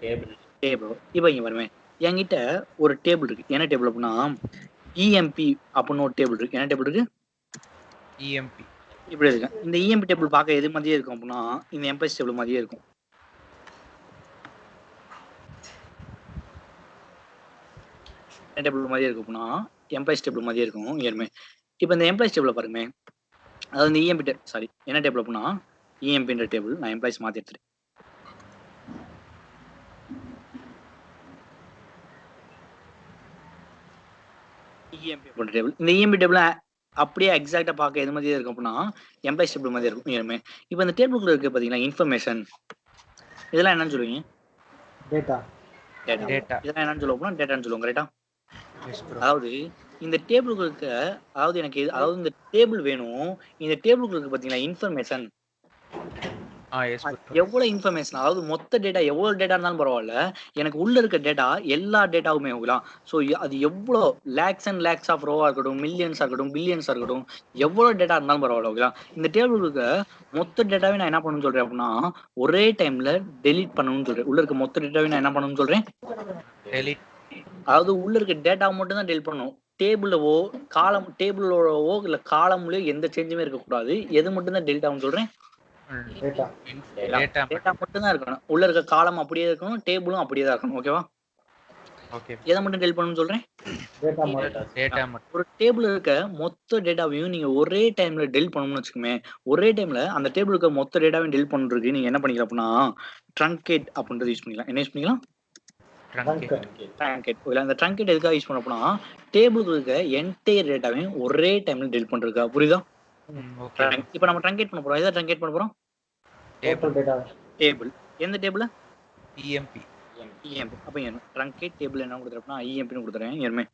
டேபிள். இப்போ இங்க வருமே, என்கிட்ட ஒரு டேபிள் இருக்கு. என்ன டேபிள் அப்படின்னா இஎம்பி அப்படின்னு ஒரு டேபிள் இருக்கு. என்ன டேபிள் இருக்கு? இஎம்பி. இப்படி இருக்கு. இந்த இஎம்பி டேபிள் பார்க்க எது மாதிரியே இருக்கும் அப்படின்னா இந்த எம்ப்ளாய்ஸ் டேபிள் மாதிரியே இருக்கும். டேபிள் மாதிரியே இருக்கும் அப்படின்னா எம்ப்ளாய்ஸ் டேபிள் மாதிரியே இருக்கும். இயர்மே இப்போ இந்த எம்ப்ளாய்ஸ் டேபிள் பாருங்க, அதாவது இந்த இஎம்பி சாரி என்ன டேபிள் அப்படின்னா இஎம்பின்ற டேபிள். நான் எம்ப்ளாய்ஸ் மாற்றி எடுத்துறேன். இஎம்பி அப்படின்ற டேபிள். இந்த இஎம்பி டேபிள் அப்படியே எக்ஸாக்டா பார்க்க எது மாதிரியே இருக்கும் அப்படின்னா எம்ப்ளாய்ஸ் டேபிள் மாதிரி இருக்கும். இயர்மே இப்போ இந்த டேபிளுக்குள்ள இருக்கு பார்த்தீங்களா இன்ஃபர்மேஷன், இதெல்லாம் என்னன்னு சொல்லுவீங்க? டேட்டா. டேட்டா. இதெல்லாம் என்னன்னு சொல்லுவோம்? டேட்டான்னு சொல்லுவோம். கரெக்டா? அதாவது இந்த டேபிளுக்கு இருக்க, அதாவது இந்த டேபிள் வேணும். இந்த டேபிளுக்கு இருக்கு பாத்தீங்களா இன்ஃபர்மேஷன், எஸ் ப்ரோ. எவ்வளவு இன்ஃபர்மேஷன், அதாவது மொத்த டேட்டா எவ்வளவு டேட்டா இருந்தாலும் பரவாயில்ல, எனக்கு உள்ள இருக்க டேட்டா எல்லா டேட்டாவுமே ஓகேலாம். ஸோ அது எவ்வளோ லேக்ஸ் அண்ட் லேக்ஸ் ஆஃப் ரோவா இருக்கட்டும், மில்லியன்ஸா இருக்கட்டும், பில்லியன்ஸா இருக்கட்டும், எவ்வளவு டேட்டா இருந்தாலும் பரவாயில்ல ஓகேலாம். இந்த டேபிள் இருக்க மொத்த டேட்டாவே நான் என்ன பண்ணணும்னு சொல்றேன் அப்படின்னா, ஒரே டைம்ல டெலீட் பண்ணணும்னு சொல்றேன். உள்ள இருக்க மொத்த டேட்டாவே நான் என்ன பண்ணணும்னு சொல்றேன், டெலிட். அதாவது உள்ள இருக்க டேட்டா மட்டும் தான் டெலிட் பண்ணணும். டேபிளவோ டேபிளோடவோ இல்ல காலம்லயோ எந்த சேஞ்சுமே இருக்கக்கூடாது. எது மட்டும் தான் டெலிட் ஆகும்னு சொல்றேன், டேட்டா. டேட்டா மட்டும் தான் இருக்கணும். உள்ள இருக்க காலம் அப்படியே இருக்கணும், டேபிளும் அப்படியே தான் இருக்கணும். ஓகேவா? ஓகே. எதை மட்டும் டெலிட் பண்ணணும்னு சொல்றேன், டேட்டா மட்டும். ஒரு டேபிள் இருக்க மொத்த டேட்டாவையும் நீங்க ஒரே டைம்ல டெலிட் பண்ணணும்னு வச்சுக்கோமே, ஒரே டைம்ல அந்த டேபிள் இருக்க மொத்த டேட்டாவையும் டெலிட் பண்றதுக்கு நீங்க என்ன பண்ணிக்கலாம் அப்படின்னா, ட்ரங்கேட் அப்படின்றது யூஸ் பண்ணிக்கலாம். என்ன யூஸ் பண்ணிக்கலாம், ட்ரங்கேட். அந்த ட்ரங்கேட் எதுக்காக யூஸ் பண்ண அப்படின்னா, டேபிள் இருக்க என்டையர் டேட்டாவையும் ஒரே டைம்ல டெலிட் பண்றதுக்கா. புரியுதா? ஓகே. இப்போ நம்ம ட்ரங்கேட் பண்ண போறோம். எதை ட்ரங்கேட் பண்ண போறோம், டேபிள். எந்த டேபிள், EMP. அப்ப ட்ரங்கேட் டேபிள் என்ன கொடுத்துறேன்னா EMPன்னு கொடுத்துறேன். ஏற்கனவே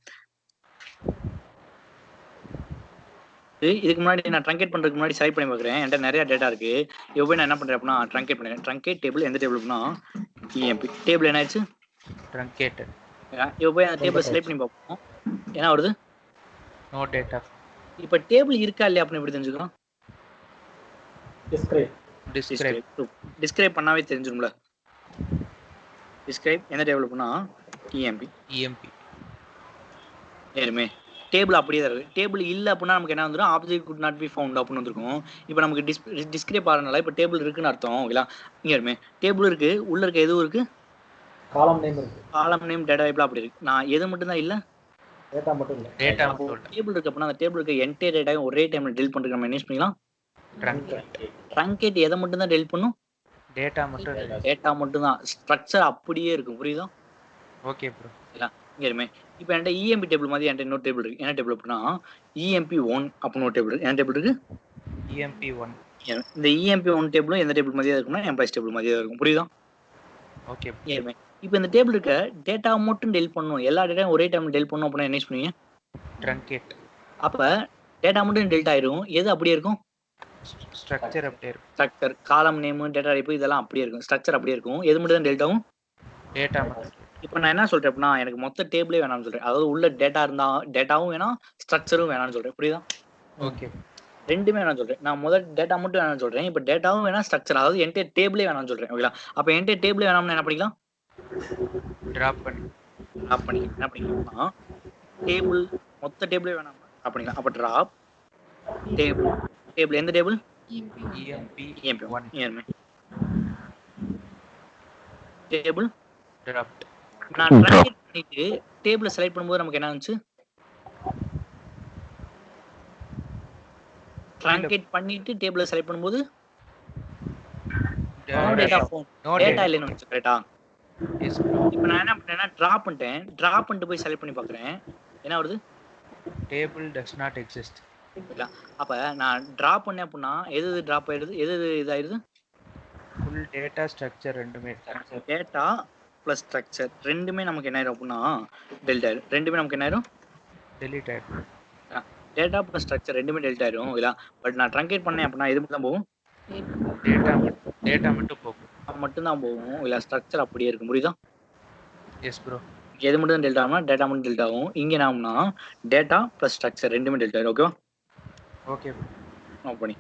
இதுக்கு முன்னாடி நான் ட்ரங்கேட் பண்றதுக்கு முன்னாடி செலக்ட் பண்ணி பார்க்குறேன். என்கிட்ட நிறைய டேட்டா இருக்கு. இப்போ நான் என்ன பண்றேன் அப்படின்னா, ட்ரங்கேட் பண்ணுறேன். ட்ரங்கேட் டேபிள் எந்த டேபிள் அப்படின்னா EMP டேபிள். என்ன ஆயிடுச்சு, ட்ரங்கேட்டட். இப்போ போய் அந்த டேபிள் செலக்ட் பண்ணி பார்ப்போம். என்ன வருது, நோ டேட்டா. இப்போ டேபிள் இருக்கா இல்லையா அப்படின்னு எப்படி தெரிஞ்சுக்கலாம், டிஸ்கிரைப் பண்ணாவே தெரிஞ்சிரும்ல. டிஸ்கிரைப் எந்த டேபிள் அப்படின்னா EMP. ஏறுமே டேபிள் அப்படியே தான் இருக்கு. டேபிள் இல்லை அப்படின்னா நமக்கு என்ன வந்துடும், object could not be found அப்படின்னு வந்துருக்கும். இப்போ நமக்கு டிஸ்கிரைப் ஆகிறனால இப்போ டேபிள் இருக்குன்னு அர்த்தம். ஓகேங்களா? இங்கே இருமே டேபிள் இருக்கு, உள்ள இருக்க எதுவும் இருக்கு, காலம் நேம் இருக்கு, காலம் நேம் டேட்டா டைப்ல அப்படி இருக்கு. நான் எது மட்டும் தான் இல்ல, டேட்டா மட்டும் இல்ல. டேபிள் இருக்கு அப்படின்னா அந்த டேபிள் இருக்க என்டையர் டேட்டாவை ஒரே டைம்ல டெலிட் பண்றதுக்கு நம்ம என்ன பண்ணிக்கலாம், ட்ரங்கேட். எதை மட்டும் தான் டெலிட் பண்ணும், டேட்டா மட்டும். டேட்டா மட்டும் தான். ஸ்ட்ரக்சர் அப்படியே இருக்கும். புரியுதா? Okay bro. இங்கே இப்போ என்கிட்ட EMP டேபிள் மாதிரி என்கிட்ட இன்னொரு டேபிள் இருக்கு. என்ன டேபிள் அப்படின்னா EMP1 அப்படின்னு ஒரு டேபிள் இருக்கு. என்ன டேபிள் இருக்கு, EMP1. இந்த EMP1 டேபிளும் எந்த டேபிள் மாதிரியா இருக்கும்னா எம்ப்ளாய்ஸ் டேபிள் மாதிரியா இருக்கும். புரியுதா? ஓகே. இப்போ இந்த டேபிள் இருக்க டேட்டா மட்டும் டெலிட் பண்ணணும், எல்லா டேட்டாவும் ஒரே டைம்ல டெலிட் பண்ணணும் அப்படின்னா என்ன யூஸ் பண்ணுவீங்க, ட்ரங்கேட். அப்ப டேட்டா மட்டும் டெலிட் ஆயிரும். எது அப்படியே இருக்கும், ஸ்ட்ரக்சர் அப்படியே இருக்கும். ஸ்ட்ரக்சர், காலம் நேம், டேட்டா டைப் இதெல்லாம் அப்படியே இருக்கும். ஸ்ட்ரக்சர் அப்படியே இருக்கும். எது மட்டும் தான் டெலிட் ஆகும், டேட்டா மட்டும். இப்போ நான் என்ன சொல்றேன் அப்படின்னா, எனக்கு மொத்த டேபிளே வேணாம்னு சொல்றேன். அதாவது உள்ள டேட்டா இருந்தா டேட்டாவும் வேணாம், ஸ்ட்ரக்சரும் வேணாம்னு சொல்றேன். புரியுதா? ஓகே. ரெண்டுமே வேணாம்னு சொல்றேன். நான் முதல் டேட்டா மட்டும் வேணாம்னு சொல்றேன். இப்போ டேட்டாவும் வேணாம், ஸ்ட்ரக்சர், அதாவது என்டையர் டேபிளே வேணாம்னு சொல்றேன். ஓகேங்களா? அப்போ என்டையர் டேபிளே வேணாம்னு என்ன பண்ணிக்கலாம், டிராப் பண்ணி என்ன பண்ணிக்கலாம்னா, டேபிள் மொத்த டேபிளே வேணாம் ட்ராப் பண்ணிக்கலாம். அப்போ டிராப் டேபிள் எந்த டேபிள், EMP1 டேபிள் டிராப்ட். நான் ட்ராக் பண்ணிட்டு டேபிளை செலக்ட் பண்ணும்போது நமக்கு என்ன ஆச்சு, ட்ராங்கேட் பண்ணிட்டு டேபிளை செலக்ட் பண்ணும்போது டேட்டா இல்லைன்னு வந்துச்சு. கரெக்டா? இப்போ நான் என்ன பண்ணேன்னா டிராப் பண்ணிட்டு போய் செலக்ட் பண்ணி பார்க்குறேன். என்ன வருது, டேபிள் டஸ் நாட் எக்ஸிஸ்ட். அப்போ நான் டிராப் பண்ணேன் அப்படின்னா எது டிராப் ஆயிடுது, எது இதாயிருது, ஃபுல் டேட்டா ஸ்ட்ரக்சர் ரெண்டுமே. டேட்டா ப்ளஸ் ஸ்ட்ரக்சர் ரெண்டுமே நமக்கு என்ன ஆயிடும் அப்படின்னா டெலிட் ஆயிடும். ரெண்டுமே நமக்கு என்ன ஆயிடும், டெலிட் ஆயிடும். டேட்டா ப்ளஸ் ஸ்ட்ரக்சர் ரெண்டுமே டெலிட் ஆயிடும். இல்லை பட் நான் ட்ரங்கேட் பண்ணேன் அப்படின்னா எது மட்டும் தான் போகும், டேட்டா மட்டும் போகும். மட்டும்தான் போகும். இல்லை ஸ்ட்ரக்சர் அப்படியே இருக்கும். புரியுதா? Yes bro. எது மட்டும் தான் டெலிட் ஆகும்னா டேட்டா மட்டும் டெலிட் ஆகும். இங்கே என்னன்னா டேட்டா ப்ளஸ் ஸ்ட்ரக்சர் ரெண்டுமே டெலிட் ஆயிடும். ஓகேவா? Okay bro. நோட் பண்ணி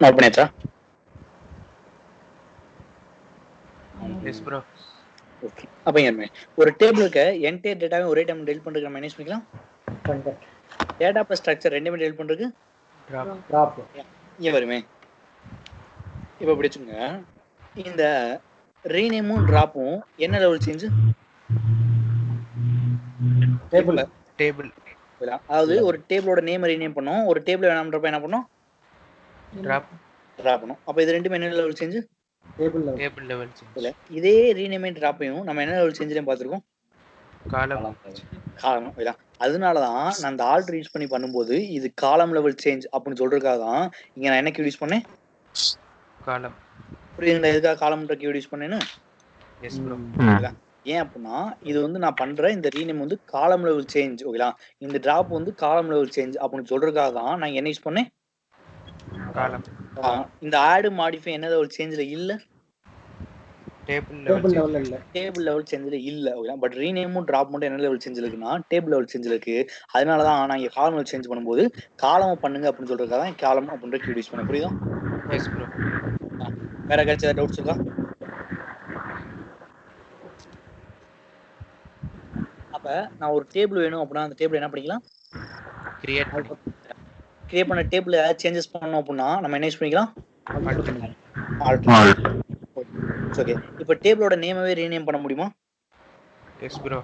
நோட் பண்ணியாச்சா? Yes bro. ஓகே. அப்ப இங்க ஒரு டேபிளுக்கு என்டையர் டேட்டாவை ஒரே டைம் டெலிட் பண்றதுக்கு நம்ம மேனேஜ் பண்ணிக்கலாம். டேட்டா பிளஸ் ஸ்ட்ரக்சர் ரெண்டுமே டெலிட் பண்றதுக்கு டிராப் இங்க வருமே. இப்ப இப்படி வச்சுங்க, இந்த ரீநேமும் டிராப்பும் என்ன லெவல் சேஞ்ச்? Table table. அதாவது ஒரு டேபிளோட நேம் ரீநேம் பண்ணோம், ஒரு டேபிள் வேணாம்ன்றப்ப என்ன பண்ணோம்? டிராப் பண்ணும். அப்ப இது ரெண்டுமே என்ன level change? Table table level change. இல்ல இதே ரீநேமிங் டிராப்பையும் நம்ம என்ன லெவல் சேஞ்ச்லயும் பார்த்திருக்கோம்? காலம். அதனாலதான் நான் அந்த ஆல்டர் யூஸ் பண்ணி பண்ணும்போது இது காலம் லெவல் சேஞ்ச் அப்படின்னு சொல்றதுக்காக தான் இங்க நான் என்ன கீ யூஸ் பண்ணேன்? காலம். புரியுதுங்களா எதுக்காக காலம்ன்ற கீ யூஸ் பண்ணேன்னு? Yes bro. ஏன் அப்படின்னா இது வந்து நான் பண்ற இந்த ரீநேம் வந்து காலம் லெவல் சேஞ்ச். ஓகேங்களா? இந்த டிராப் வந்து காலம் லெவல் சேஞ்ச் அப்படின்னு சொல்றதுக்காக தான் நான் என்ன யூஸ் பண்ணேன்? காலம். இந்த ஆட் மாடிஃபை என்ன லெவல் சேஞ்ச்ல இல்ல? டேபிள் லெவல்ல இல்ல. டேபிள் லெவல் சேஞ்ச்ல இல்ல. ஓகேங்களா? பட் ரீநேமும் டிராப் மட்டும் என்ன லெவல் சேஞ்ச்ல இருக்குன்னா டேபிள் லெவல் சேஞ்ச்ல இருக்கு. அதனாலதான் நான் இங்க காலம் லெவல் சேஞ்ச் பண்ணும்போது காலம் பண்ணுங்க அப்படின்னு சொல்றதுக்காக தான் காலம் அப்படின்ற கீ யூஸ் பண்ணேன். புரியுதா? Yes bro. வேற ஏதாச்சும் டவுட்ஸ் இருக்கா? அப்ப நான் ஒரு டேபிள் வேணும் அப்படின்னா அந்த டேபிள் என்ன பண்ணிக்கலாம்? கிரியேட் பண்ண டேபிள் ஏதாவது சேஞ்சஸ் பண்ணோம் அப்படின்னா நம்ம என்ன யூஸ் பண்ணிக்கலாம்? ஓகே. இப்போ டேபிளோட நேமவே ரீநேம் பண்ண முடியுமா? Yes bro.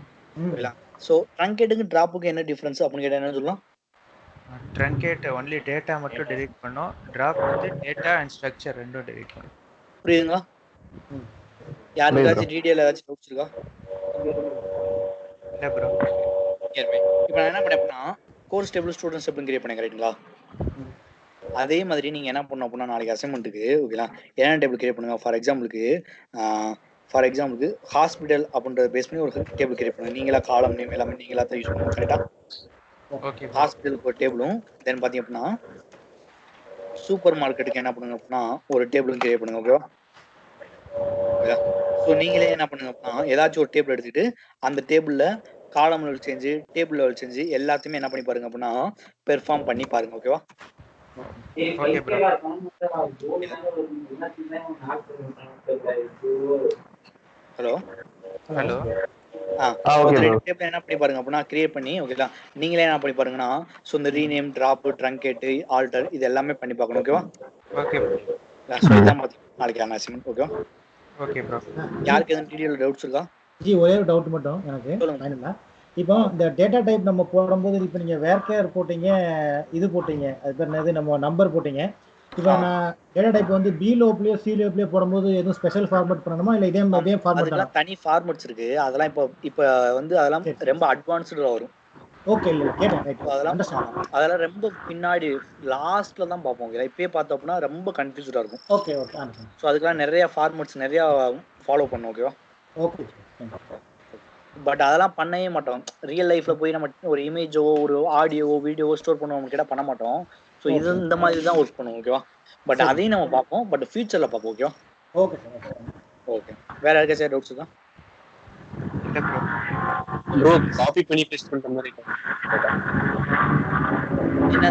சோ ட்ரங்கேட்டுக்கு டிராப்புக்கு என்ன டிஃபரன்ஸ் அப்படின்னு கேட்டா என்ன சொல்லலாம்? ட்ரங்கேட் ஒன்லி டேட்டா மட்டும் டெலீட் பண்ணோம். டிராப் வந்து டேட்டா அண்ட் ஸ்ட்ரக்சர் ரெண்டும் டெலீட் பண்ணும். புரியுதுங்களா? யாருக்காச்சும் டீடைல் ஏதாச்சும் டவுட்ஸ் இருக்கா? இல்ல ப்ரோ. இப்போ நான் என்ன பண்ணேன்னா course table students table create பண்ணேன். கரெக்ட்டுங்களா? அதே மாதிரி நீங்க என்ன பண்ணணும் அப்படின்னா நாளைக்கு அசைன்மெண்ட்டுக்கு ஓகேங்களா என்ன டேபிள் கிரியேட் பண்ணுங்க. ஃபார் எக்ஸாம்பிளுக்கு ஹாஸ்பிட்டல் அப்படின்றத பேஸ் பண்ணி ஒரு டேபிள் கிரியேட் பண்ணுங்க. நீங்களா காலம் நேம் எல்லாமே நீங்களா தான் யூஸ் பண்ணுங்க. கரெக்டா? ஓகே. ஹாஸ்பிட்டலுக்கு ஒரு டேபிளும் தென் பாத்தீங்க அப்படின்னா சூப்பர் மார்க்கெட்டுக்கு என்ன பண்ணுங்க அப்படின்னா ஒரு டேபிளும் கிரியேட் பண்ணுங்க. ஓகேவா? ஸோ நீங்களே என்ன பண்ணுங்க அப்படின்னா ஏதாச்சும் ஒரு டேபிள் எடுத்துக்கிட்டு அந்த டேபிள்ல காலம் level change table level change எல்லாத்தையுமே என்ன பண்ணி பாருங்க அப்படின்னா பெர்ஃபார்ம் பண்ணி பாருங்க. ஓகேவா? Okay bro. Hello hello. Table என்ன பண்ணி பாருங்க அப்படின்னா கிரியேட் பண்ணி ஓகேங்களா நீங்களே என்ன பண்ணி பாருங்கன்னா ஸோ இந்த ரீநேம் டிராப் ட்ரங்கேட்டு ஆல்டர் இது எல்லாமே பண்ணி பார்க்கணும். ஓகேவா? Okay bro. நாளைக்கு அசைன்மெண்ட். ஓகேவா? Okay bro. யாருக்கு எதுவும் டீடைல் டவுட்ஸ் இருக்கா? ஜி ஒரே ஒரு டவுட் மட்டும் எனக்கு. இப்போ இந்த டேட்டா டைப் நம்ம போடும்போது இப்போ நீங்க வேர்கேர் போட்டீங்க, இது போட்டீங்க, அது பேர் என்னது நம்ம நம்பர் போட்டீங்க. இப்போ நான் டேட்டா டைப் வந்து பி லோப்லயோ சி லோப்லயோ போடும்போது எதுவும் ஸ்பெஷல் ஃபார்மேட் பண்ணணுமா இல்ல இதே ஃபார்மேட் தான்? தனி ஃபார்மேட்ஸ் இருக்கு. அதெல்லாம் இப்போ வந்து அதெல்லாம் ரொம்ப அட்வான்ஸ்டா வரும். ஓகே. இல்ல கேட்டேன். அதெல்லாம் ரொம்ப பின்னாடி லாஸ்ட்ல தான் பார்ப்போம். இப்பயே பார்த்தோம் அப்படின்னா ரொம்ப கன்ஃபியூஸ்டா இருக்கும். ஓகே. ஸோ அதுக்கெல்லாம் நிறைய ஃபார்மேட்ஸ் நிறைய ஃபாலோ பண்ணும். ஓகேவா? ஓகே. பட் அதெல்லாம் பண்ணவே மாட்டோம். ரியல் லைஃப்ல போய் நம்ம ஒரு இமேஜோ ஒரு ஆடியோவோ வீடியோவோ ஸ்டோர் பண்ணுவோம் கேட்டால் பண்ண மாட்டோம். ஸோ இது இந்த மாதிரி தான் ஒர்க் பண்ணுவோம். ஓகேவா? பட் அதையும் நம்ம பார்ப்போம். பட் ஃபியூச்சர்ல பார்ப்போம். ஓகேவா? ஓகே. ஓகே. வேற யாருக்காச்சும் டவுட்ஸ் இருக்கா? இல்ல ப்ரோ. ப்ரோ காப்பி பண்ணி பேஸ்ட் பண்ற மாதிரி என்ன